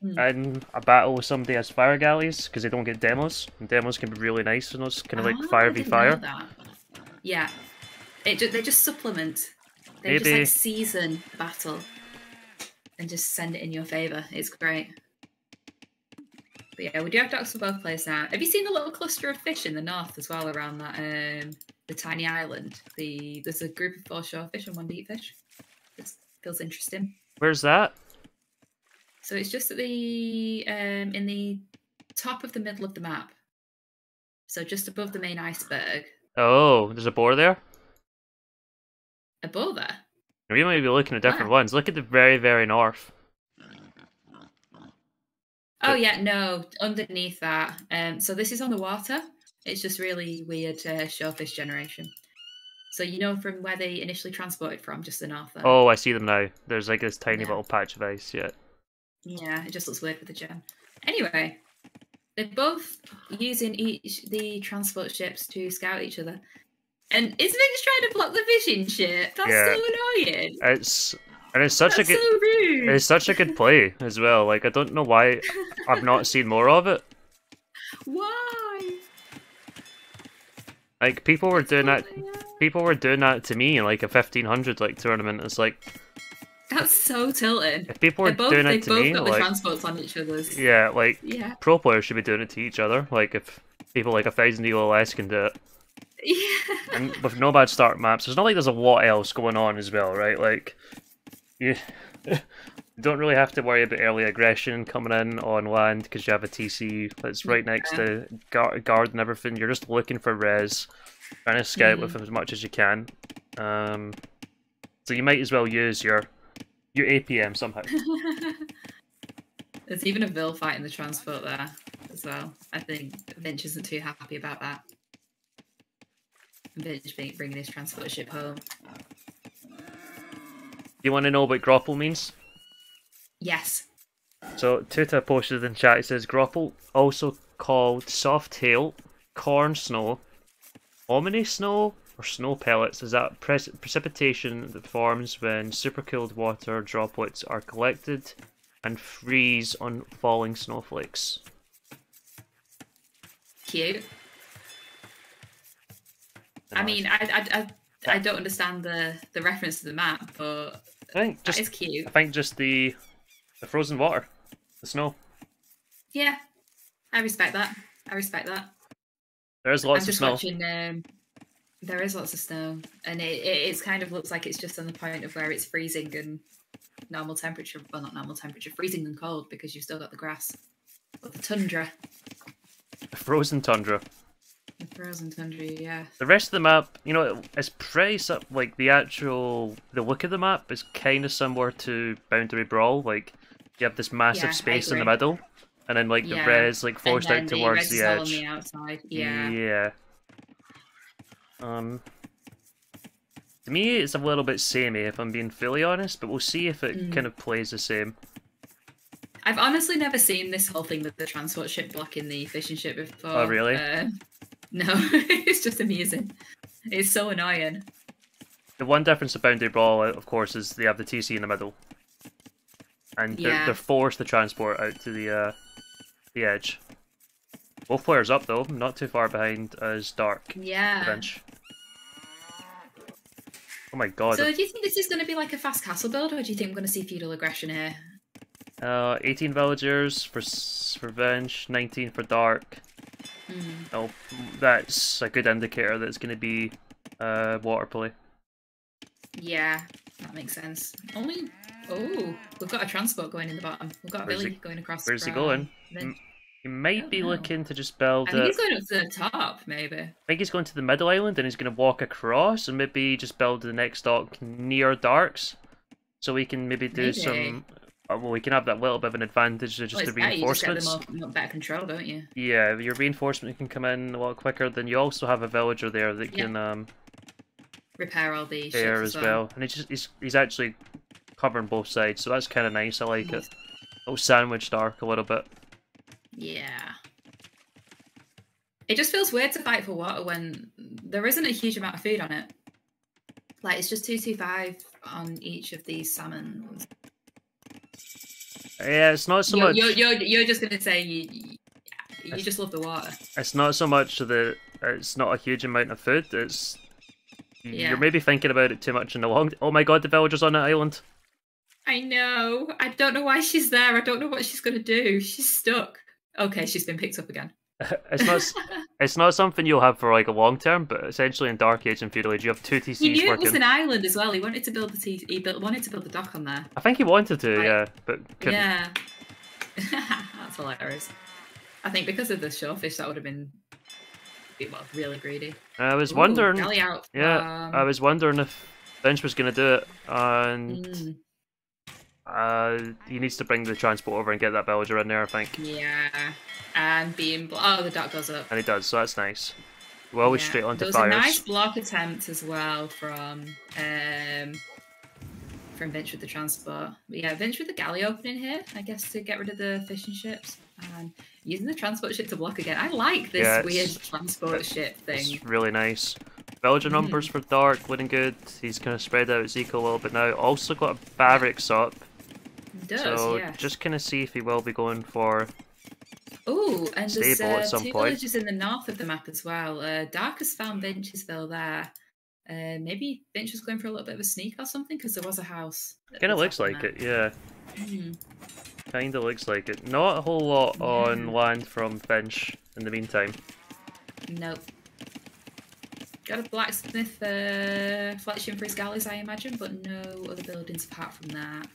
in a battle with somebody as fire galleys, because they don't get demos. And demos can be really nice in those kind of fire v fire. Yeah. They just supplement. They just season battle and just send it in your favour. It's great. But yeah, we do have docks for both players now. Have you seen the little cluster of fish in the north as well around that the tiny island? There's a group of 4 shorefish and 1 deep fish. It feels interesting. Where's that? So it's just at the in the top of the middle of the map. So just above the main iceberg. Oh, there's a boar there? A boar there? We might be looking at different ones. Look at the very, very north. Oh yeah, no, underneath that. So this is on the water. It's just really weird shellfish generation. So from where they initially transported from, just the north there. Oh, I see them now. There's this tiny little patch of ice, yeah. Yeah, it just looks weird with the gem. Anyway, they're both using the transport ships to scout each other. And isn't it just trying to block the fishing ship? That's so annoying. It's such a good. So rude. It's such a good play as well. I don't know why I've not seen more of it. Why? People were doing that. People were doing that to me in a 1500 tournament. It's that's so tilting. If people were doing it to me, they've both got the transports on each other's. Yeah, pro players should be doing it to each other. If people 1,000 elo less can do it. Yeah. And with no bad start maps, it's not like there's a lot else going on as well, right? You don't really have to worry about early aggression coming in on land because you have a TC that's right next to guard and everything. You're just looking for res, trying to scout with as much as you can. So you might as well use your APM somehow. There's even a Vil fight in the transport there as well. I think Vinch isn't too happy about that. Vinch bringing his transport ship home. You want to know what grapple means? Yes. So Tuta posted in chat, it says grapple, also called soft hail, corn snow, omni snow, or snow pellets, is that precipitation that forms when supercooled water droplets are collected and freeze on falling snowflakes. Cute. I mean, I don't understand the reference to the map, but I think that is cute. I think just the frozen water, the snow. Yeah, I respect that. I respect that. There's lots of snow. Watching, there is lots of snow, and it kind of looks like it's just on the point of where it's freezing and normal temperature. Well, not normal temperature, freezing and cold because you've still got the grass. But the tundra. The frozen tundra. The frozen tundra, yeah. The rest of the map, you know, it's pretty like the look of the map is kind of similar to Boundary Brawl. Like you have this massive space in the middle, and then like the res like forced out towards the edge. On the outside. Yeah. Yeah. To me, it's a little bit samey if I'm being fully honest, but we'll see if it kind of plays the same. I've honestly never seen this whole thing with the transport ship blocking the fishing ship before. Oh, really? No, it's just amusing. It's so annoying. The one difference about Boundary Brawl, of course, is they have the TC in the middle. And they're forced to transport out to the edge. Both players up, though, not too far behind as Dark. Yeah. Vinch. Oh my god. So do you think this is going to be like a fast castle build, or do you think we're going to see feudal aggression here? 18 villagers for Vinch, 19 for Dark. Oh, that's a good indicator that it's going to be water play. Yeah, that makes sense. Only... Oh, we've got a transport going in the bottom. We've got a Billy going across. Where's he going? He might be looking to just build. I think he's going up to the top, maybe. I think he's going to the middle island and he's going to walk across and maybe just build the next dock near Darks, so we can maybe do some. Well, we can have that little bit of an advantage of just the reinforcements. You just get them better control, don't you? Yeah, your reinforcement can come in a lot quicker. Then you also have a villager there that can repair all the ships as well. And he's actually covering both sides, so that's kind of nice. I like it. It'll sandwich Dark a little bit. Yeah. It just feels weird to fight for water when there isn't a huge amount of food on it. Like, it's just 225 on each of these salmons. Yeah, it's not so much... You're just going to say you just love the water. It's not so much that it's not a huge amount of food. It's... You're maybe thinking about it too much in the long... Oh my god, the villager's on that island. I know. I don't know why she's there. I don't know what she's going to do. She's stuck. Okay, she's been picked up again. It's not something you'll have for like a long term, but essentially in Dark Age and Feudal Age, you have two TCs working. He knew working. It was an island as well. He wanted to build the wanted to build the dock on there. I think he wanted to, yeah, but couldn't. Yeah, that's hilarious. I think because of the shellfish, that would have been really greedy. I was wondering. Galley out. I was wondering if Vinch was going to do it, and he needs to bring the transport over and get that villager in there, I think. Yeah, and being the dock goes up. And he does, so that's nice. Well, we're straight onto fires. There was a nice block attempt as well from Vinch with the transport. But yeah, Vinch with the galley opening here, I guess, to get rid of the fishing ships. And using the transport ship to block again. I like this weird transport ship thing. It's really nice. Villager numbers for Dark, looking good. He's kind of spread out his eco a little bit now. Also got a barracks up. He does, so just kind of see if he will be going for and there's two villages in the north of the map as well. Dark has found Vinchesville there. Maybe Vinch was going for a little bit of a sneak or something, because there was a house. Kind of looks like it, yeah. Kind of looks like it. Not a whole lot on land from Vinch in the meantime. Nope. Got a blacksmith fletching for his galleys, I imagine, but no other buildings apart from that.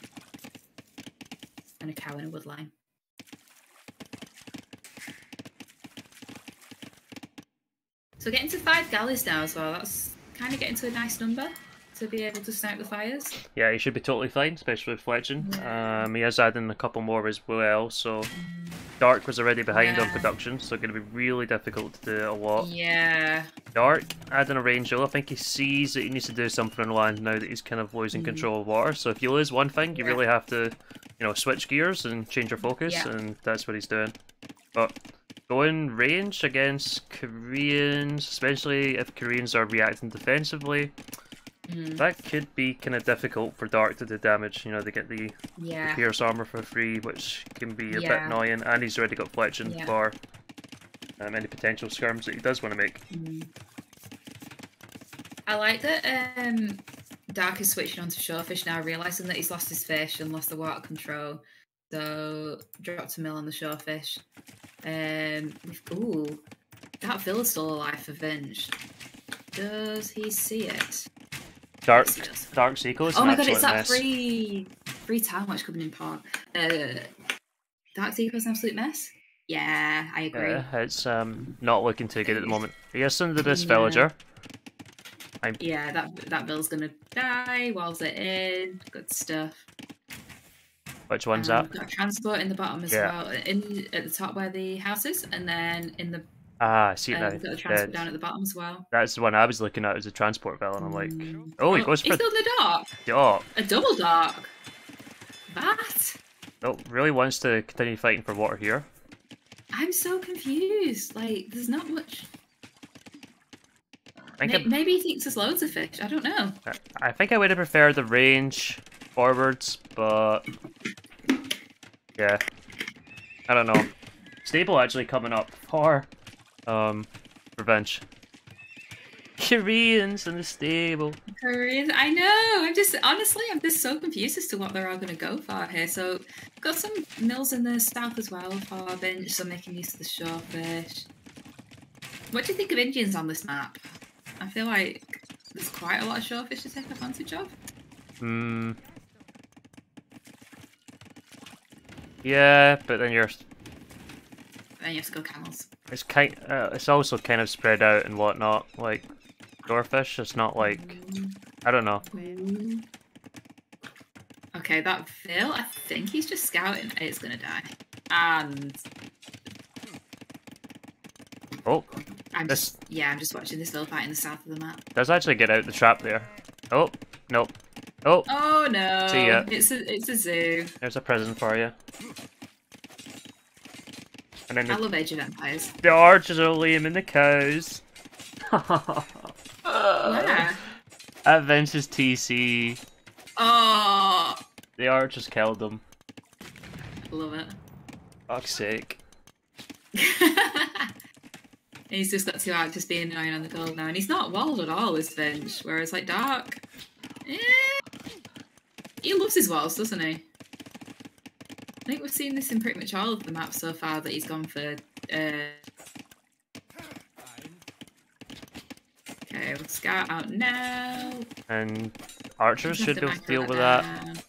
and a cow in a wood line. So getting to 5 galleys now as well, that's kind of getting to a nice number to be able to snipe the fires. Yeah, he should be totally fine, especially with fletching. He is adding a couple more as well, so Dark was already behind on production, so going to be really difficult to do a lot. Yeah. Dark, adding a range though, I think he sees that he needs to do something on land now that he's kind of losing control of water, so if you lose one thing, you really have to, you know, switch gears and change your focus, and that's what he's doing. But going range against Koreans, especially if Koreans are reacting defensively, that could be kind of difficult for Dark to do damage. You know, they get the Pierce armor for free, which can be a bit annoying, and he's already got fletching for any potential skirms that he does want to make. I like that Dark is switching onto Showfish now, realising that he's lost his fish and lost the water control. So, dropped a mill on the Showfish. Ooh, that villa's still alive for Vinch. Does he see it? Dark's eco is oh my god, it's that free town watch coming in part. Dark's eco is an absolute mess. Yeah, I agree. Yeah, it's not looking too good at the moment. He has under this villager. Yeah, that bill's gonna die. Walls it in. Good stuff. Which one's that? We've got transport in the bottom as well. At the top where the house is, and then in the I see it now. We've got the transport down at the bottom as well. That's the one I was looking at, as a transport bill, and I'm like, oh, he goes for... He's still in the dark? Yeah. A double dark? That? No, really wants to continue fighting for water here. I'm so confused. Like, there's not much... Maybe he thinks there's loads of fish. I don't know. I think I would have preferred the range forwards, but... yeah. I don't know. Stable actually coming up for... revenge. Koreans in the stable. Koreans, I know. I'm just so confused as to what they're all going to go for here. So, we've got some mills in the south as well for Vinch, so making use of the shellfish. What do you think of Indians on this map? I feel like there's quite a lot of shellfish to take advantage of. Yeah, but then you're... then you have to go camels. It's it's also kind of spread out and whatnot. Like doorfish, it's not like I don't know. Okay, that Phil, I think he's just scouting. It's gonna die, and I'm just watching this little fight in the south of the map. Does actually get out the trap there. Oh nope. Oh no! See ya. It's a zoo. There's a prison for you. And then I love Age of Empires. The archers are lame the cows. Where? At Vinch's TC. Oh! The archers killed them. Love it. Fuck's sake. He's just got 2 archers being annoying on the gold now, and he's not walled at all, is Vinch. Whereas, like, Dark, he loves his walls, doesn't he? I think we've seen this in pretty much all of the maps so far, that he's gone for... Okay, we'll scout out now. And archers should be able to deal with that.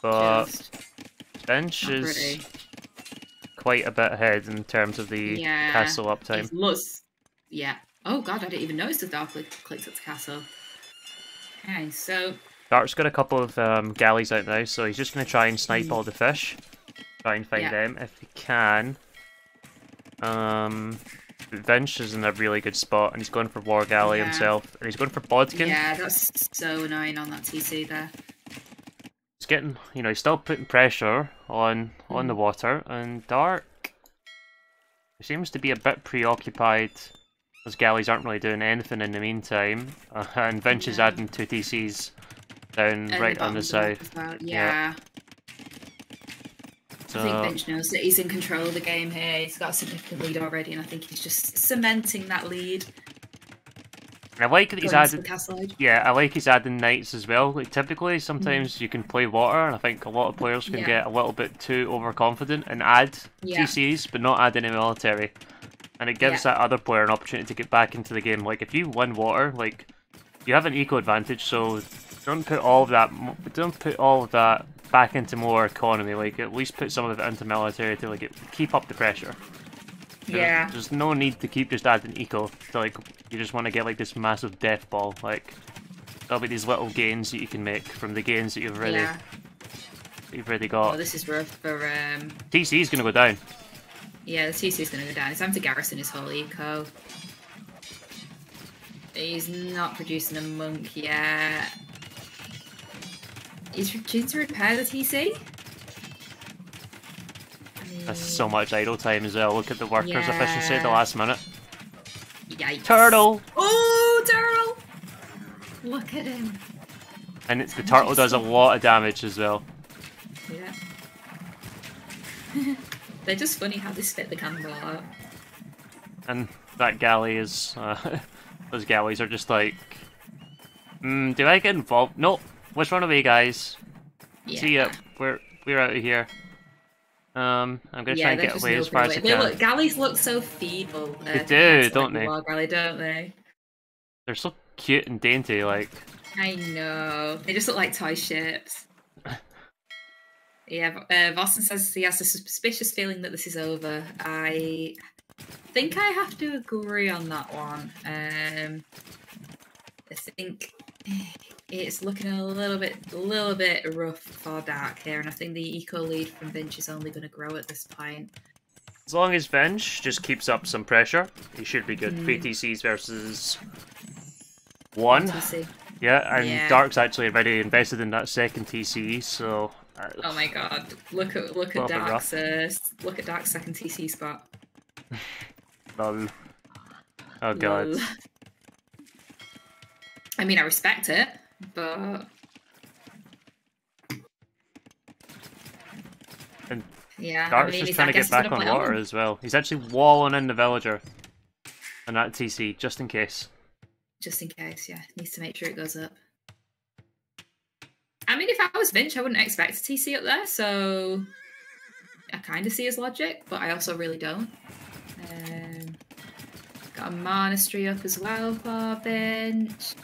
But Vinch is quite a bit ahead in terms of the castle uptime. Yeah. Oh god, I didn't even notice the Dark clicked up the castle. Okay, so... Dark's got a couple of galleys out now, so he's just going to try and snipe all the fish. Try and find them if he can. Vinch is in a really good spot, and he's going for War Galley himself, and he's going for Bodkin. Yeah, that's so annoying on that TC there. He's getting, he's still putting pressure on the water, and Dark seems to be a bit preoccupied. Those galleys aren't really doing anything in the meantime, and Vinch is adding 2 TCs down right on the south. Well. Yeah. So, I think Vinch knows that he's in control of the game here. He's got a significant lead already, and I think he's just cementing that lead. I like that he's adding. I like he's adding knights as well. Like typically, sometimes you can play water, and I think a lot of players can get a little bit too overconfident and add TCs, but not add any military. And it gives that other player an opportunity to get back into the game. Like if you win water, like you have an eco advantage, so don't put all of that back into more economy. Like at least put some of it into military to like keep up the pressure. Yeah. There's no need to keep just adding eco to like you just want to get like this massive death ball. Like there'll be these little gains that you can make from the gains that you've already got. Oh, this is rough for TC is gonna go down. Yeah, the TC is gonna go down. It's time to garrison his whole eco. He's not producing a monk yet. He's due to repair the TC. That's so much idle time as well. Look at the workers' efficiency at the last minute. Yikes. Turtle! Oh, turtle! Look at him. And the turtle does a lot of damage as well. Yeah. They're just funny how they spit the cannonball out. And that galley is... those galleys are just like... do I get involved? Nope. Let's run away, guys. Yeah. See ya. We're out of here. I'm gonna try and get away as far as I can. Look, galleys look so feeble. They do, don't they? Galley, don't they? They're so cute and dainty, like. I know. They just look like toy ships. Yeah, Boston says he has a suspicious feeling that this is over. I think I have to agree on that one. I think it's looking a little bit rough for Dark here, and I think the eco lead from Vinch is only going to grow at this point. As long as Vinch just keeps up some pressure, he should be good. 3 TCs versus 1. TC. Yeah, and Dark's actually already invested in that second TC, so... oh my god, look at Dark's second TC spot. Lol. Oh god. Lol. I mean, I respect it, but... And yeah, Dark's just trying to get back on water as well. He's actually walling in the villager and that TC, just in case. Just in case, yeah. Needs to make sure it goes up. I mean, if I was Vinch, I wouldn't expect a TC up there, so... I kind of see his logic, but I also really don't. Got a monastery up as well for Vinch.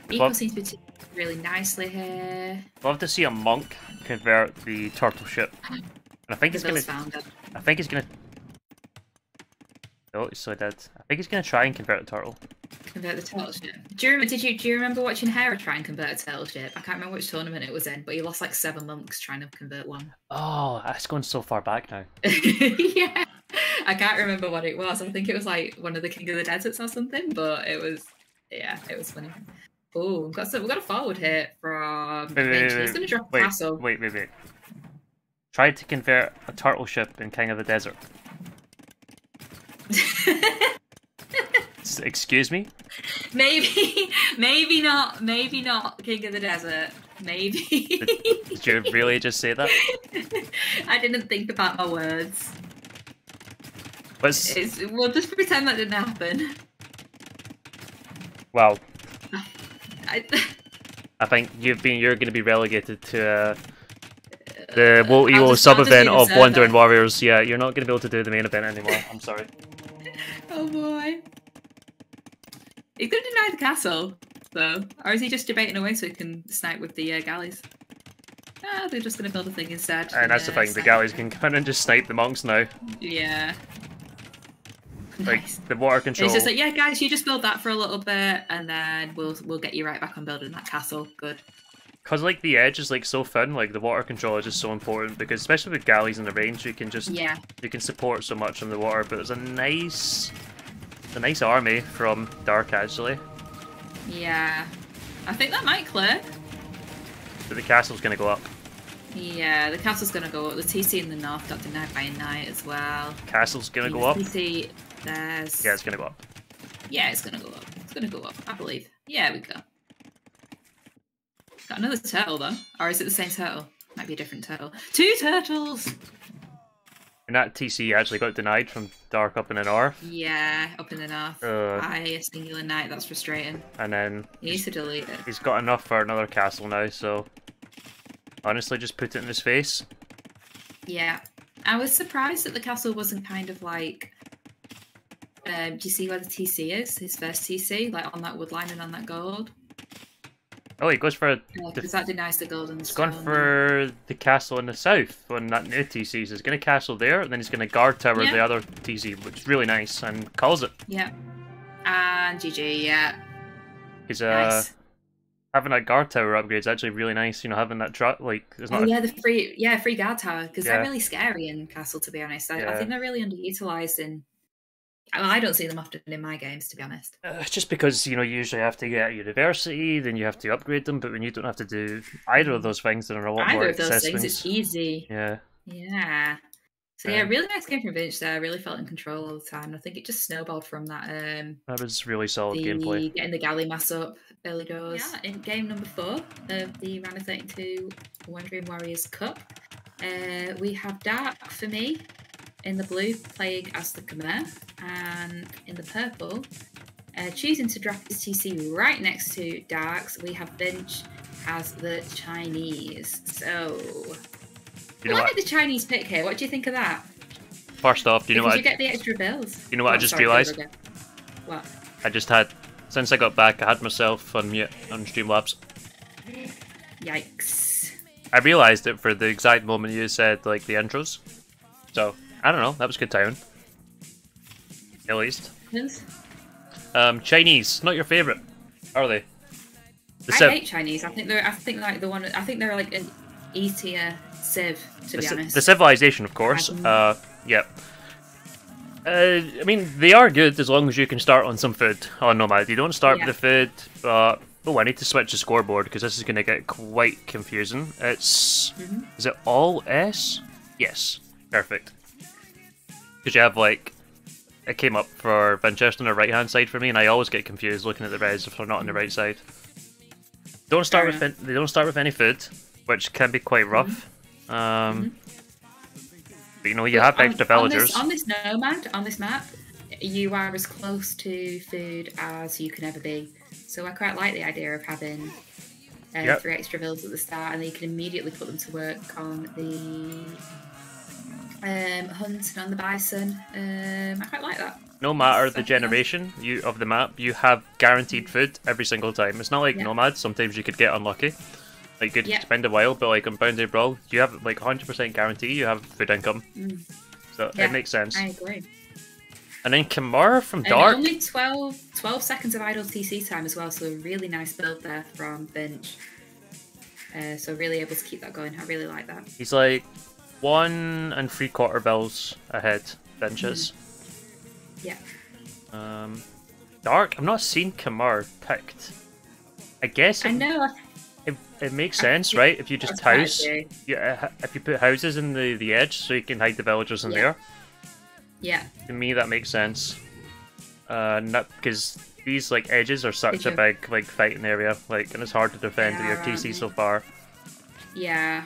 Eco seems to be really nicely here. Love to see a monk convert the turtle ship. And I think he's gonna... I think he's gonna... Oh, he's so dead. I think he's gonna try and convert the turtle. Convert the turtle ship. Do you remember watching Hera try and convert a turtle ship? I can't remember which tournament it was in, but he lost like 7 monks trying to convert one. Oh, that's going so far back now. Yeah. I can't remember what it was. I think it was like one of the King of the Deserts or something, but it was... yeah, it was funny. Oh, we've got a forward hit from Vinch. He's going to drop a castle. Wait. Try to convert a turtle ship in King of the Desert. Excuse me? Maybe not King of the Desert. Maybe. Did you really just say that? I didn't think about my words. We'll just pretend that didn't happen. Well, I think you're going to be relegated to the WoEvo sub-event of Wandering Warriors. Yeah, you're not going to be able to do the main event anymore. I'm sorry. Oh boy. He's going to deny the castle, though. Or is he just debating away so he can snipe with the galleys? Ah, they're just going to build a thing instead. And that's the thing, the galleys can come in and just snipe the monks now. Yeah. Like, nice. the water control. It's just like, yeah, guys, you just build that for a little bit, and then we'll get you right back on building that castle. Good. Because, like, the edge is, like, so thin, like, the water control is just so important, because especially with galleys in the range, you can just... yeah. You can support so much from the water, but there's a nice army from Dark, actually. Yeah. I think that might clear. But the castle's going to go up. Yeah, the castle's going to go up. The TC in the north got denied by a knight as well. Castle's going to go up? TC, there's... Yeah, it's going to go up. Yeah, it's going to go up. It's going to go up, I believe. Yeah, we go. Got another turtle, though. Or is it the same turtle? Might be a different turtle. 2 turtles! And that TC actually got denied from Dark up in the north. Yeah, up in the north. By a singular knight, that's frustrating. And then... He needs to delete it. He's got enough for another castle now, so... Honestly, just put it in his face. Yeah. I was surprised that the castle wasn't kind of like... do you see where the TC is? His first TC? Like on that wood line and on that gold? Oh, he goes for because that denies the golden He's stone. gone for the castle in the south on that new TC. So he's going to castle there, and then he's going to guard tower the other TC, which is really nice, and calls it. Yeah. And GG, yeah. He's nice. having that guard tower upgrade is actually really nice. You know, having that truck like there's not. The free guard tower, because they're really scary in Castle. To be honest, I think they're really underutilized in. Well, I don't see them often in my games, to be honest. It's just because, you know, you usually have to get a university, then you have to upgrade them, but when you don't have to do either of those things, then there are a lot more Either of those things, it's easy. Yeah. Yeah. So yeah, really nice game from Vinch there. I really felt in control all the time. I think it just snowballed from that. That was really solid gameplay. Getting the galley mass up early doors. Yeah, in game number 4 of the RO32 Wandering Warriors Cup, we have Dark for me in the blue playing as the Khmer, and in the purple choosing to drop his TC right next to Dark's, we have Vinch as the Chinese. So I like the Chinese pick here. What do you think of that? First off, do you know what? You get the extra bills. You know what I just realised? What? I just had, since I got back, I had myself on mute on Streamlabs. Yikes! I realised it for the exact moment you said like the intros. So I don't know. That was good timing. At least. Chinese, not your favourite, are they? I hate Chinese. I think they're like an E tier civ, to be honest. The civilization, of course. Yeah. I mean, they are good as long as you can start on some food on Nomad. You don't start with the food, but oh, I need to switch the scoreboard because this is going to get quite confusing. It's is it all S? Yes, perfect. Because you have like. It came up for Vinchester on the right hand side for me, and I always get confused looking at the res if they're not on the right side. They don't start with any food, which can be quite rough. But you know, you have extra villagers. On this nomad, on this map, you are as close to food as you can ever be. So I quite like the idea of having 3 extra villagers at the start, and then you can immediately put them to work on the hunt and on the bison. I quite like that. No matter the generation of the map, you have guaranteed food every single time. It's not like Nomad. Sometimes you could get unlucky. Like you could spend a while, but like on Boundary Brawl, you have like 100% guarantee you have food income. So it makes sense. I agree. And then Khmer from Dark. Only 12 seconds of idle TC time as well, so a really nice build there from Vinch. So really able to keep that going. I really like that. He's like 1 3/4 bills ahead, Vinches. Yeah. Dark, I've not seen Khmer picked. I guess I know. It makes sense, right? If you just if you put houses in the edge so you can hide the villagers in there. Yeah. To me, that makes sense. Not because these like edges are such a big like fighting area, like, and it's hard to defend with your TC so far. Yeah.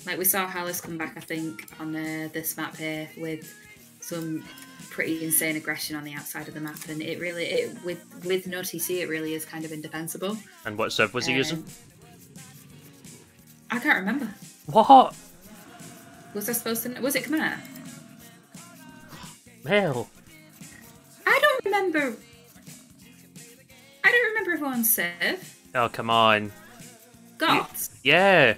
Like we saw Hallis come back, I think, on this map here with some pretty insane aggression on the outside of the map, and it really, with no TC, it really is kind of indefensible. And what civ was he using? I can't remember. What? Was I supposed to know? Was it Khmer? Well. I don't remember everyone's civ. Oh, come on. Goths? Yeah.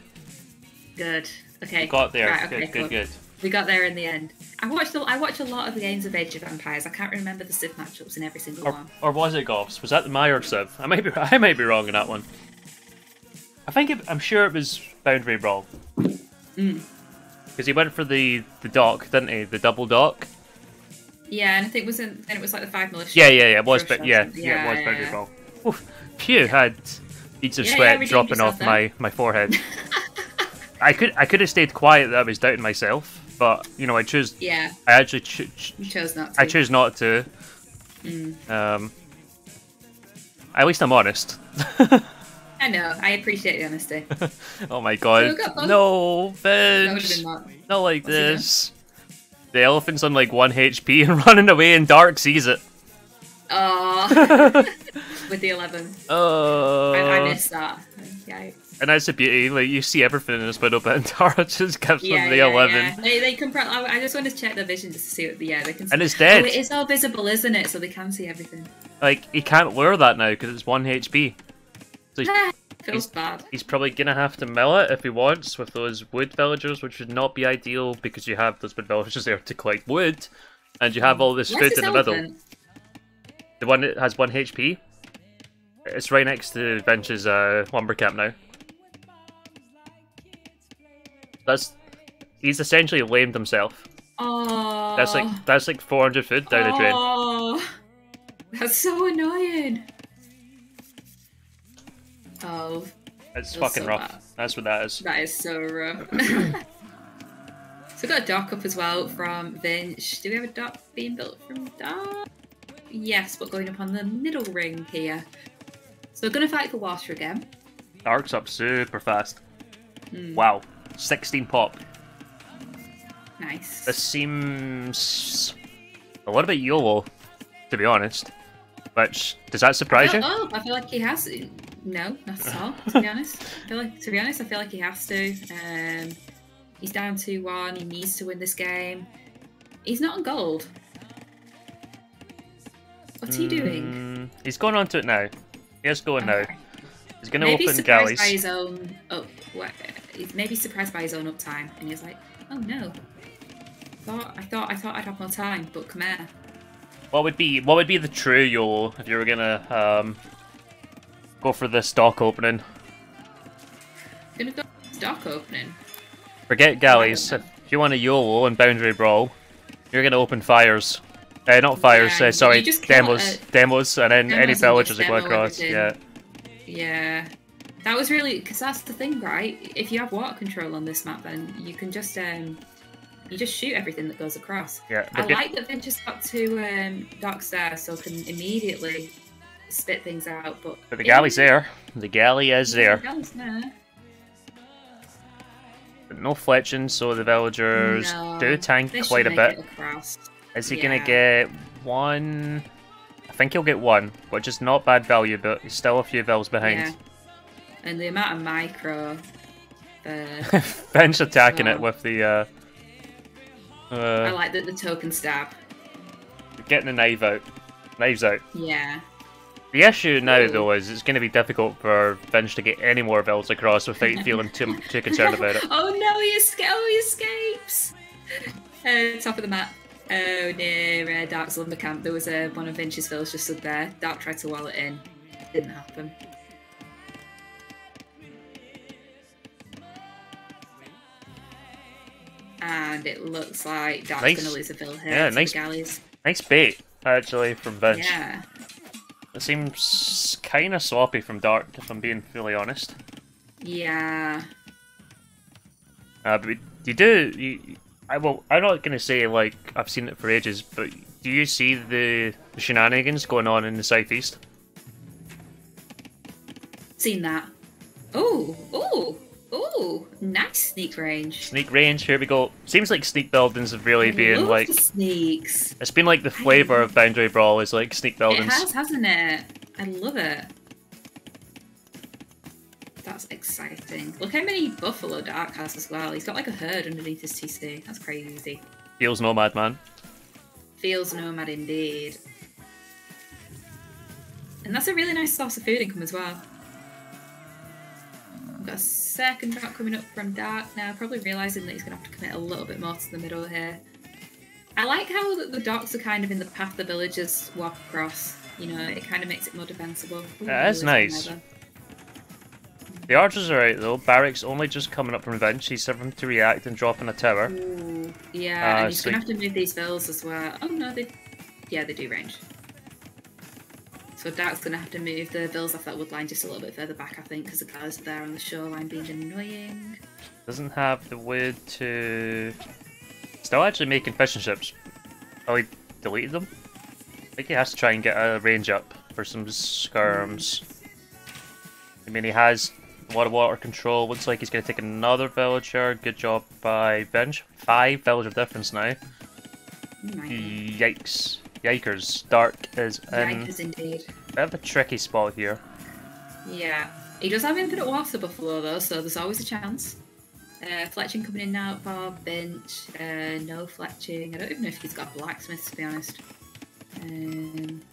Good. Okay. We got there. Right, okay, good. We got there in the end. I watched a lot of the games of Age of Empires. I can't remember the civ matchups in every single one. Or was it Goths? Was that the Meyer civ? I might be wrong on that one. I'm sure it was Boundary Brawl. Because he went for the dock, didn't he? The double dock. Yeah, and I think it was like the 5 militia. Yeah. It was, but it was Boundary Brawl. Oof, phew, had beads of sweat dropping off my forehead. I could have stayed quiet. That I was doubting myself, but you know I chose. Yeah. I actually chose not to. I chose not to. At least I'm honest. I know. I appreciate the honesty. Oh my god! No, Vinch! Not like this. The elephant's on like 1 HP and running away, and Dark sees it. Oh. With the 11. Oh. I missed that. Yikes. And that's the beauty, like you see everything in this window, but Antara just gives them the 11. Yeah. They can. I just want to check their vision just to see what. Yeah, they can. See. And it's dead. Oh, it is all visible, isn't it? So they can see everything. Like he can't lure that now because it's 1 HP. So Feels bad. He's probably gonna have to mill it if he wants with those wood villagers, which would not be ideal because you have those wood villagers there to collect wood, and you have all this food in the middle. The one that has 1 HP. It's right next to Vinch's lumber camp now. He's essentially lamed himself. Oh. That's like 400 food down the drain. Oh, that's so annoying. Oh, it's fucking so rough. Bad. That's what that is. That is so rough. So we got a dock up as well from Vinch. Do we have a dock being built from Dark? Yes, but going up on the middle ring here. So we're gonna fight for water again. Dark's up super fast. Wow, 16 pop. Nice. This seems a little bit YOLO, to be honest. But does that surprise you? Oh, I feel like he has to. No, not at all. To be honest, I feel like he has to. He's down 2-1. He needs to win this game. He's not on gold. What's he doing? He's going on to it now. He is going now. He's going to open Maybe galleys. by his own. Oh, what? Maybe surprised by his own uptime, and he's like, "Oh no! I thought I'd have more time, but come here." What would be the true YOLO if you were gonna go for this dock opening? Gonna go for this dock opening. Forget galleys. If you want a YOLO and boundary brawl, you're gonna open fires. Not fires. Yeah, sorry, demos, and then any villagers that go across. Everything. Yeah. That was really because that's the thing, right? If you have water control on this map, then you can just you just shoot everything that goes across. Yeah. I like that Vinch has got 2 docks there, so can immediately spit things out. But the galley's there. The galley is there. The galley's there. But no fletching, so the villagers do tank quite a bit. Is he gonna get 1? I think he'll get 1, which is not bad value, but he's still a few vills behind. Yeah. And the amount of micro. Vinch attacking it with the. I like the token stab. Getting the knives out. Yeah. The issue now, though, is it's going to be difficult for Vinch to get any more vills across without feeling too concerned about it. Oh no, he escapes! Top of the map. Oh, near Dark's lumber camp, there was one of Vinch's vills just stood there. Dark tried to wall it in. Didn't happen. And it looks like Dark's going to lose a vill here to the galleys. Nice bait, actually, from Vinch. Yeah. It seems kind of sloppy from Dark, if I'm being fully honest. Yeah. But I'm not going to say, like, I've seen it for ages, but do you see the shenanigans going on in the southeast? Seen that. Oh, nice sneak range. Sneak range, here we go. Seems like sneak buildings have really been, like... sneaks. It's been, like, the flavour of Boundary Brawl is, like, sneak buildings. It has, hasn't it? I love it. That's exciting. Look how many Buffalo Dark has as well. He's got, like, a herd underneath his TC. That's crazy. Feels nomad, man. Feels nomad indeed. And that's a really nice source of food income as well. We've got a second drop coming up from Dark now, probably realising that he's going to have to commit a little bit more to the middle here. I like how the docks are kind of in the path the villagers walk across. You know, it kind of makes it more defensible. Yeah, that's nice. The archers are out though. Barracks only just coming up from Vinch. He's having to react and dropping a tower. Ooh, yeah, and he's going to have to move these vills as well. Oh no, they do range. So Dark's going to have to move the vills off that wood line just a little bit further back, I think, because the galleys are there on the shoreline being annoying. Doesn't have the wood to... Still actually making fishing ships. Oh, he deleted them? I think he has to try and get a range up for some skirms. I mean, he has a lot of water control. Looks like he's going to take another villager. Good job by Vinch. 5 villager difference now. Yikes. Yikers. Dark is in Yikers indeed. Bit of a tricky spot here. Yeah. He does have infinite water buffalo though, so there's always a chance. Fletching coming in now for Vinch. No fletching. I don't even know if he's got blacksmith, to be honest. And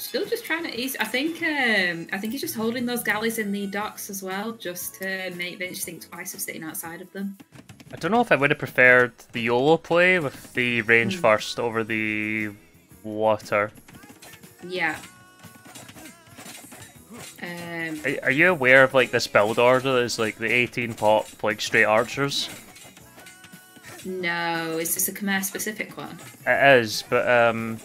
still just trying to ease. I think he's just holding those galleys in the docks as well, just to make Vinch think twice of sitting outside of them. I don't know if I would have preferred the YOLO play with the range first over the water. Yeah. Are you aware of like this build order? There's like the 18 pop like straight archers. No, is this a Khmer specific one? It is, but I'm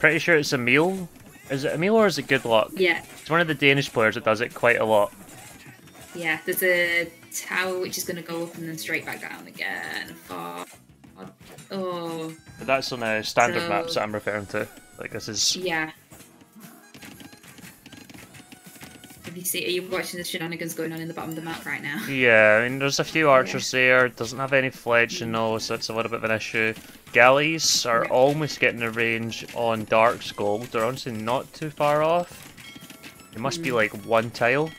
pretty sure it's a meal. Is it a meal or is it good luck? Yeah. It's one of the Danish players that does it quite a lot. Yeah, there's a tower which is going to go up and then straight back down again. Oh. But that's on standard maps that I'm referring to. Like this is. Yeah. Are you watching the shenanigans going on in the bottom of the map right now? Yeah, I mean, there's a few archers there. Doesn't have any fledging though, so it's a little bit of an issue. Galleys are almost getting a range on Dark's gold. They're honestly not too far off. It must be like one tile.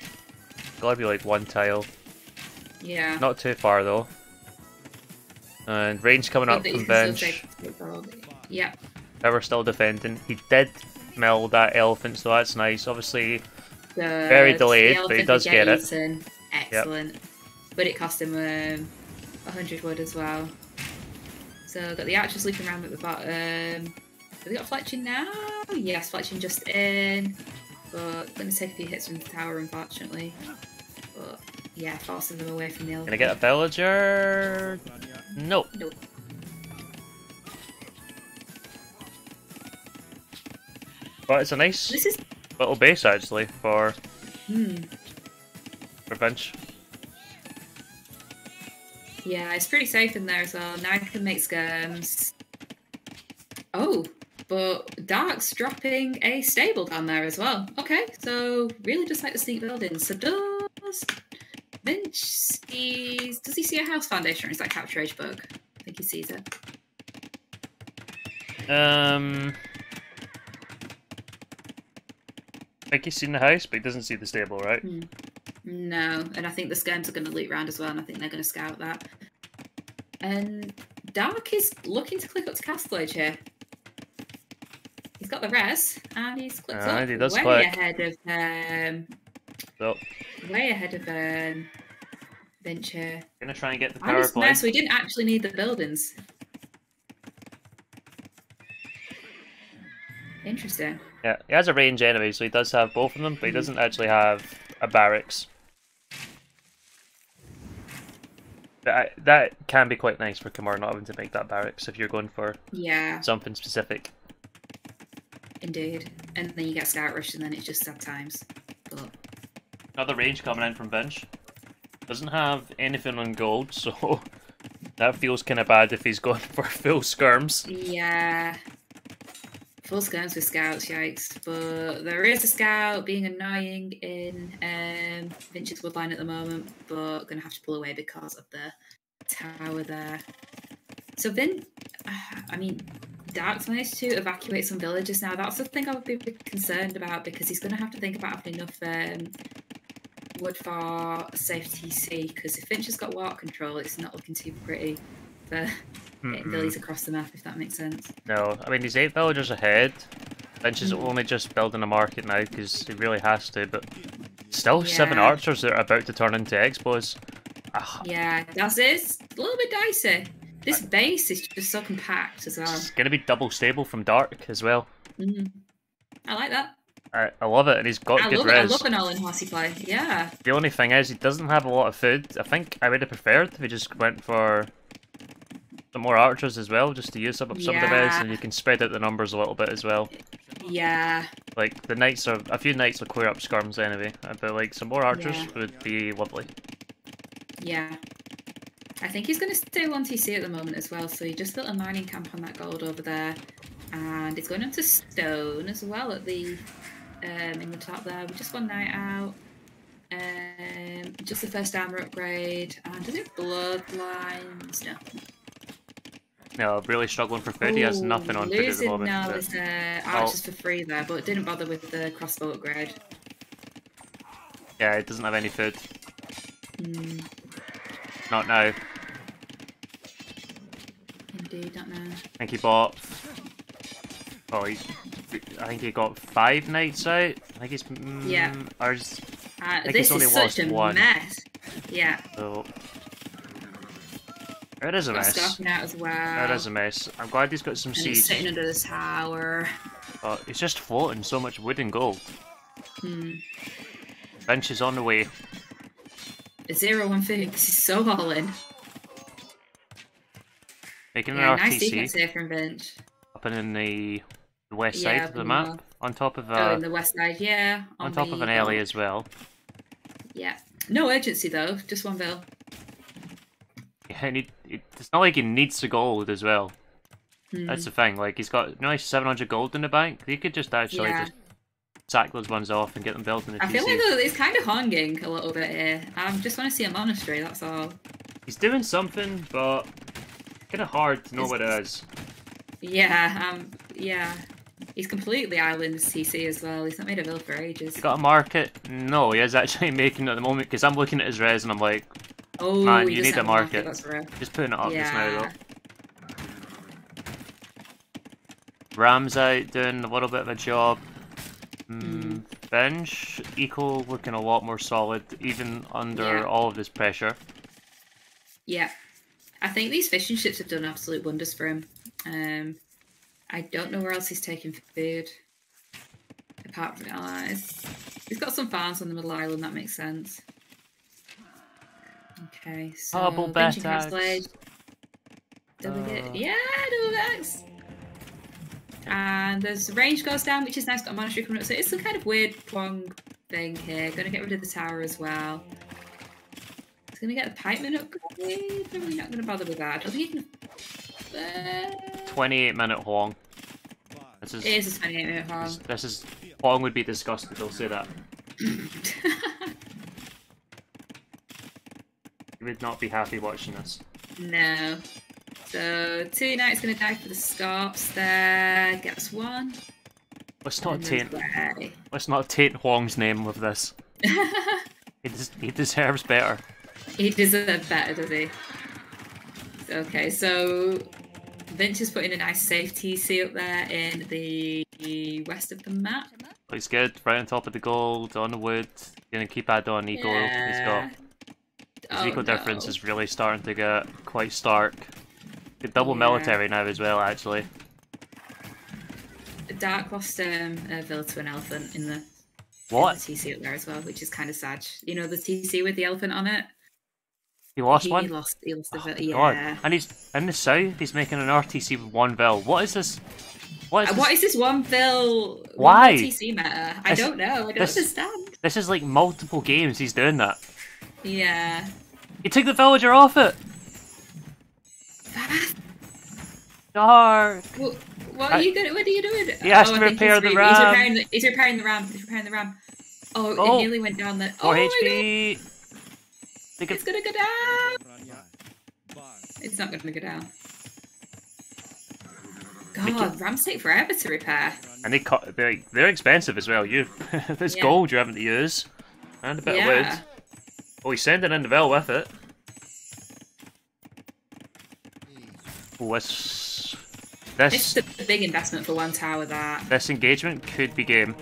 Gotta be like one tile. Yeah. Not too far though. And range coming up from Vinch. Yeah. We're still defending. He did mill that elephant, so that's nice. Obviously. Very delayed, but he does get it. Excellent. Yep. But it cost him 100 wood as well. So got the archers leaping around at the bottom. Have we got fletching now? Yes, fletching just in. But going to take a few hits from the tower, unfortunately. But yeah, forcing them away from the elephant. Gonna get a villager? Nope. Nope. But it's a nice little base actually for Vinch. Yeah, it's pretty safe in there as well. Now I can make skirms. Oh, but Dark's dropping a stable down there as well. Okay, so really just like the sneak buildings. So does Vinch does he see a house foundation or is that capture age bug? I think he sees it. I think he's seen the house, but he doesn't see the stable, right? No, and I think the skirms are going to loot around as well, and I think they're going to scout that. And Dark is looking to click up to Castle Age here. He's got the res, and he's clicked up. He does way click. ahead of way ahead of Vinch here. Gonna try and get the power play. So we didn't actually need the buildings. Interesting. Yeah, he has a range anyway, so he does have both of them, but he doesn't actually have a barracks. But that can be quite nice for Khmer not having to make that barracks if you're going for something specific. Indeed. And then you get Scout Rush and then it's just sad times. But... Another range coming in from Vinch. Doesn't have anything on gold, so that feels kind of bad if he's going for full skirms. Yeah. Full skirms with scouts, yikes. But there is a scout being annoying in Vinch's woodline at the moment, but going to have to pull away because of the tower there. So Dark's managed to evacuate some villages now. That's the thing I would be concerned about because he's going to have to think about having enough wood for safety C, because if Vinch has got water control, it's not looking too pretty for getting villages across the map, if that makes sense. No, I mean, he's 8 villagers ahead. Vinch is only just building a market now because he really has to, but still 7 archers that are about to turn into expos. Yeah, that's it. It's a little bit dicey. This base is just so compact as well. It's going to be double stable from Dark as well. I like that. I love it, and he's got good res. I love an all-in horsey play, yeah. The only thing is, he doesn't have a lot of food. I think I would have preferred if he just went for some more archers as well, just to use up some of the res, and you can spread out the numbers a little bit as well. Yeah. Like, the knights are... A few knights will clear up skirms anyway, but like, some more archers would be lovely. Yeah. I think he's going to stay 1TC at the moment as well, so he just built a mining camp on that gold over there. And it's going into stone as well at the in the top there. We just one night out. Just the first armor upgrade. And does it bloodlines? No. No, really struggling for food. He has nothing on food at the moment. Now is archers for free there, but didn't bother with the crossbow upgrade. Yeah, it doesn't have any food. Not now. Indeed, not now. I think he bought Oh, I think he got 5 nights out. I think he's yeah. Ours. This is such a mess. Yeah. So it is a mess. Scarfing out as well. It is a mess. I'm glad he's got some seeds. He's sitting under the tower. It's just floating so much wood and gold. Vinch is on the way. 0-1 Phoenix. He's so all in. Making an RTC. Nice sequence here from Vinch. Up and in the west side of the map, on top of in the west side, yeah. On top of an alley as well. Yeah. No urgency though, just 1 bill. Yeah, and it's not like he needs the gold as well. That's the thing. Like he's got nice 700 gold in the bank. He could just actually just sack those ones off and get them built in the TC. I feel like though, it's kind of hanging a little bit here. I just want to see a monastery. That's all. He's doing something, but kind of hard to know what it is. Yeah, yeah. He's completely idling this TC as well. He's not made a bill for ages. You got to mark it? No, he is actually making it at the moment because I'm looking at his res and I'm like, oh, man, you need to mark it. Just putting it up just now though. Ram's out doing a little bit of a job. Vinch, Eco looking a lot more solid even under all of this pressure. Yeah. I think these fishing ships have done absolute wonders for him. I don't know where else he's taking food. Apart from he's got some farms on the middle island, that makes sense. Okay, so double Vinch backs. Double backs. And there's range goes down, which is nice. Got a monastery coming up, so it's some kind of weird Kwong thing here. Gonna get rid of the tower as well. It's gonna get the pikeman upgrade. I'm really not gonna bother with that. I don't think you can. 28-minute Huang. It is a 28-minute Huang. This is Huang would be disgusted. I'll say that. He would not be happy watching this. No. So T90's gonna die for the scarps there. Gets 1. Let's not taint Huang's name with this. He deserves better. He deserves better, does he? Okay, so Vinch is putting a nice safe TC up there in the west of the map. Looks good, right on top of the gold, on the wood. Gonna keep adding on eco. He's got his eco difference is really starting to get quite stark. Good double military now as well, actually. Dark lost a villa to an elephant in the TC up there as well, which is kind of sad. You know the TC with the elephant on it. He lost one? He lost a villa, yeah. God. And he's in the south, he's making an RTC with 1 vil. What is this? What is this 1 vil? Why? TC meta? I don't know. I don't understand. This is like multiple games he's doing that. Yeah. He took the villager off it! Dark! What are you doing? What are you doing? He has to repair the ram. He's repairing the ram. Oh, it nearly went down there. 4 HP. It's gonna go down. It's not gonna go down. God, rams take forever to repair. And they're expensive as well. There's gold you're having to use. And a bit of wood. Oh, he's sending in the vil with it. Oh, It's a big investment for 1 tower, that. This engagement could be game.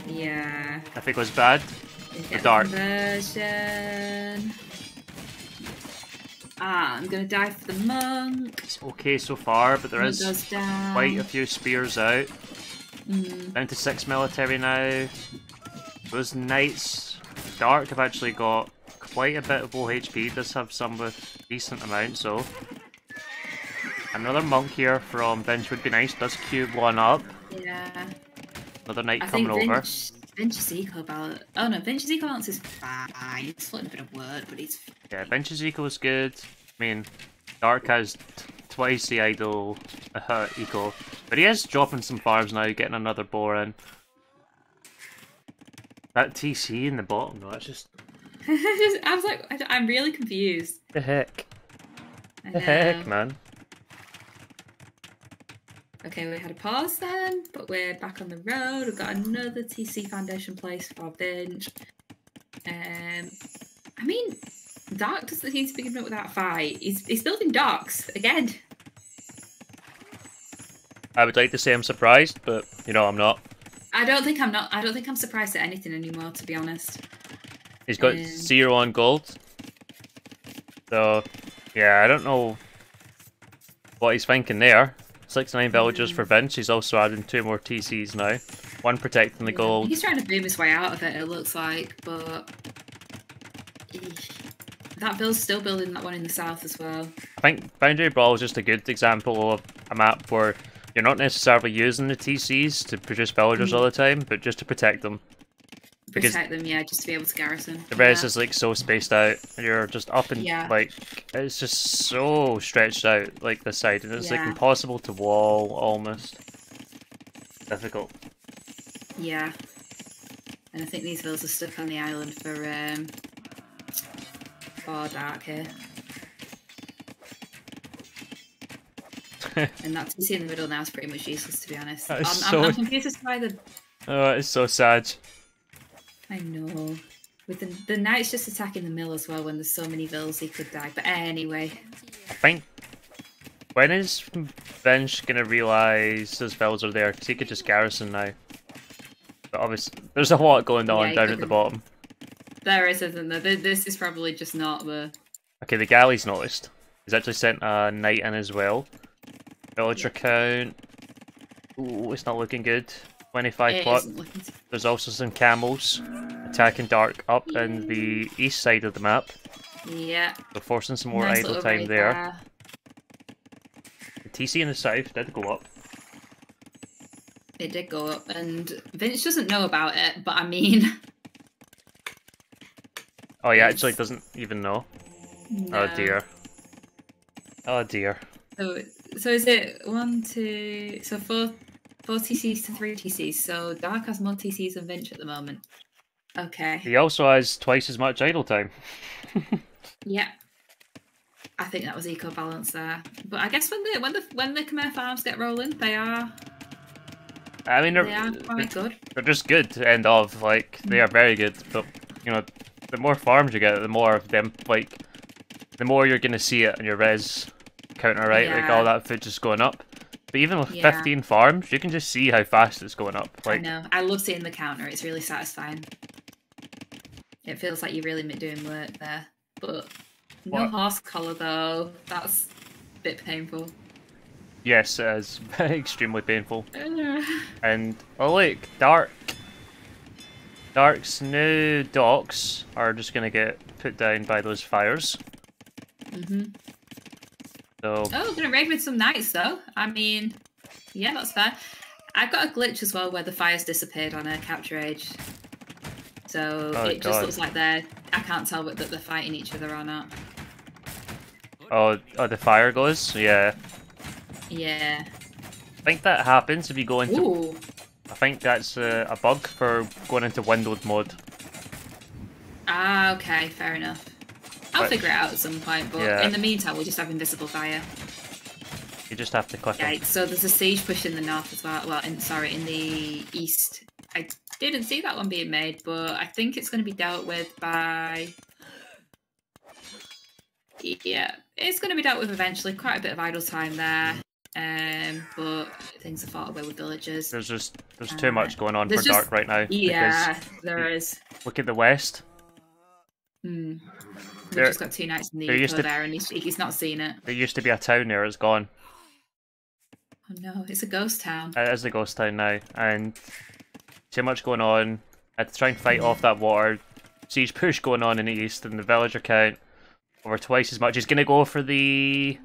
Yeah. If it goes bad, the dark. Conversion. I'm gonna die for the monk. It's okay so far, but there is quite a few spears out. Down to 6 military now. Those knights, dark have actually got quite a bit of low HP. Does have some with decent amount, so. Another monk here from Vinch would be nice. Does cube 1 up. Yeah. Another knight coming over. Vinch's eco balance. Oh no, Vinch's eco balance is fine. He's floating a bit of wood, but he's. Yeah, Vinch's eco is good. I mean, Dark has twice the idle eco, but he is dropping some farms now, getting another boar in. That TC in the bottom, though, that's just. I was like, I'm really confused. The heck? The heck, man. Okay, we had a pause then, but we're back on the road. We've got another TC foundation place for Vinch. I mean, Dark doesn't seem to be giving up with that fight. He's building docks again. I would like to say I'm surprised, but you know I'm not. I don't think I'm surprised at anything anymore, to be honest. He's got 0 on gold. So, yeah, I don't know what he's thinking there. 69 villagers for Vinch. He's also adding 2 more TCs now. 1 protecting the gold. He's trying to boom his way out of it looks like, but that build's still building that one in the south as well. I think Boundary Brawl is just a good example of a map where you're not necessarily using the TCs to produce villagers all the time, but just to protect them. Protect them, yeah, just to be able to garrison. The res is like so spaced out, and you're just up and like it's just so stretched out like this side, and it's like impossible to wall almost. Difficult. Yeah, and I think these villas are stuck on the island for Dark here. And that TC in the middle now is pretty much useless, to be honest. I'm confused as to why the... Oh, it's so sad. I know. With the knight's just attacking the mill as well when there's so many villas he could die. But anyway. I think... When is Vinch gonna realise those villas are there? Because he could just garrison now. But obviously, there's a lot going on down at the bottom. There is, isn't there? This is probably just not the... Okay, the galley's noticed. He's actually sent a knight in as well. Villager count. Ooh, it's not looking good. 25 pluck. There's also some camels attacking Dark up in the east side of the map. Yeah. So forcing some more idle time there. The TC in the south did go up. It did go up, and Vinch doesn't know about it, but I mean... Oh, he actually doesn't even know. No. Oh dear. Oh dear. So is it 1, 2... So 4 TCs to 3 TCs. So Dark has more TCs than Vinch at the moment. Okay. He also has twice as much idle time. Yeah. I think that was eco balance there. But I guess when the Khmer farms get rolling, they are... I mean, they are quite good. They're just good, end of. Like, they are very good. But, you know, the more farms you get, the more of them, like... The more you're going to see it on your res counter, right? Like, all that food just going up. But even with 15 farms, you can just see how fast it's going up. Like, I know. I love seeing the counter. It's really satisfying. It feels like you're really doing work there. But no horse collar, though. That's a bit painful. Yes, it is. Extremely painful. And, oh look, Dark's new docks are just going to get put down by those fires. So... Oh, gonna raid with some knights though. I mean, yeah, that's fair. I've got a glitch as well where the fires disappeared on a capture age. So it just looks like I can't tell that they're fighting each other or not. Oh, the fire goes? Yeah. Yeah. I think that happens if you go into... Ooh. I think that's a bug for going into windowed mode. Ah, okay, fair enough. I'll figure it out at some point, but in the meantime, we'll just have invisible fire. You just have to click on. So there's a siege push in the north as well. Well, in the east. I didn't see that one being made, but I think it's going to be dealt with by... Yeah, it's going to be dealt with eventually. Quite a bit of idle time there. But things are fought away with villagers. There's too much going on for Dark right now. Yeah, there is. Look at the west. We've just got 2 knights in the eco there, and he's not seen it. There used to be a town there, it's gone. Oh no, it's a ghost town. It is a ghost town now, and too much going on. I had to try and fight off that water. Siege push going on in the east, and the villager count over twice as much. He's going to go for the...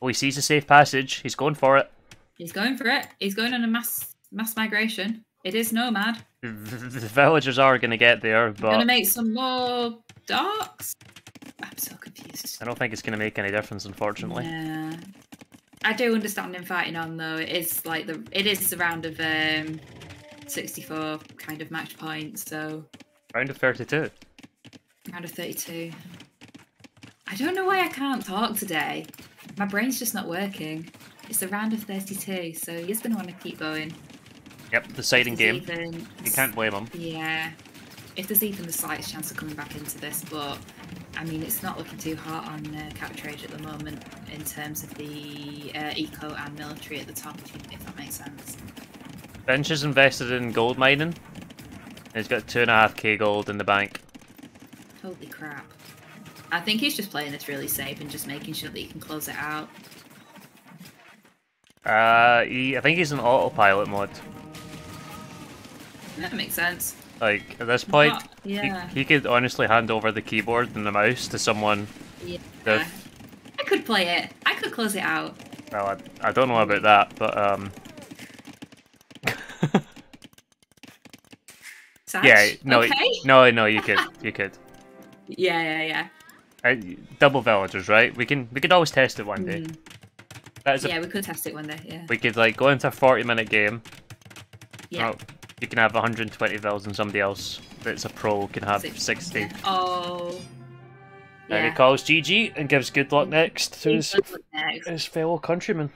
Oh, he sees a safe passage. He's going for it. He's going for it. He's going on a mass migration. It is nomad. The villagers are going to get there, but... Going to make some more docks? I'm so confused. I don't think it's going to make any difference, unfortunately. Yeah. I do understand him fighting on, though. It is like the round of 64 kind of match points, so... Round of 32. Round of 32. I don't know why I can't talk today. My brain's just not working. It's the round of 32, so you're just going to want to keep going. Yep, deciding game. You can't blame him. Yeah. If there's even the slightest chance of coming back into this, but I mean, it's not looking too hot on Capturage at the moment in terms of the eco and military at the top, if that makes sense. Vinch is invested in gold mining. He's got 2.5k gold in the bank. Holy crap. I think he's just playing this really safe and just making sure that he can close it out. I think he's in autopilot mode. That makes sense. Like, at this point, yeah. he could honestly hand over the keyboard and the mouse to someone. Yeah. I could play it. I could close it out. Well, I don't know about that, but Satch? yeah, no, okay. no, you could. Yeah. Double villagers, right? We could always test it one day. Yeah, we could test it one day, yeah. We could, like, go into a 40-minute game. Yeah. Oh, you can have 120 vills and somebody else that's a pro can have 60. Yeah. Oh. And he calls GG and gives good luck next to his fellow countrymen.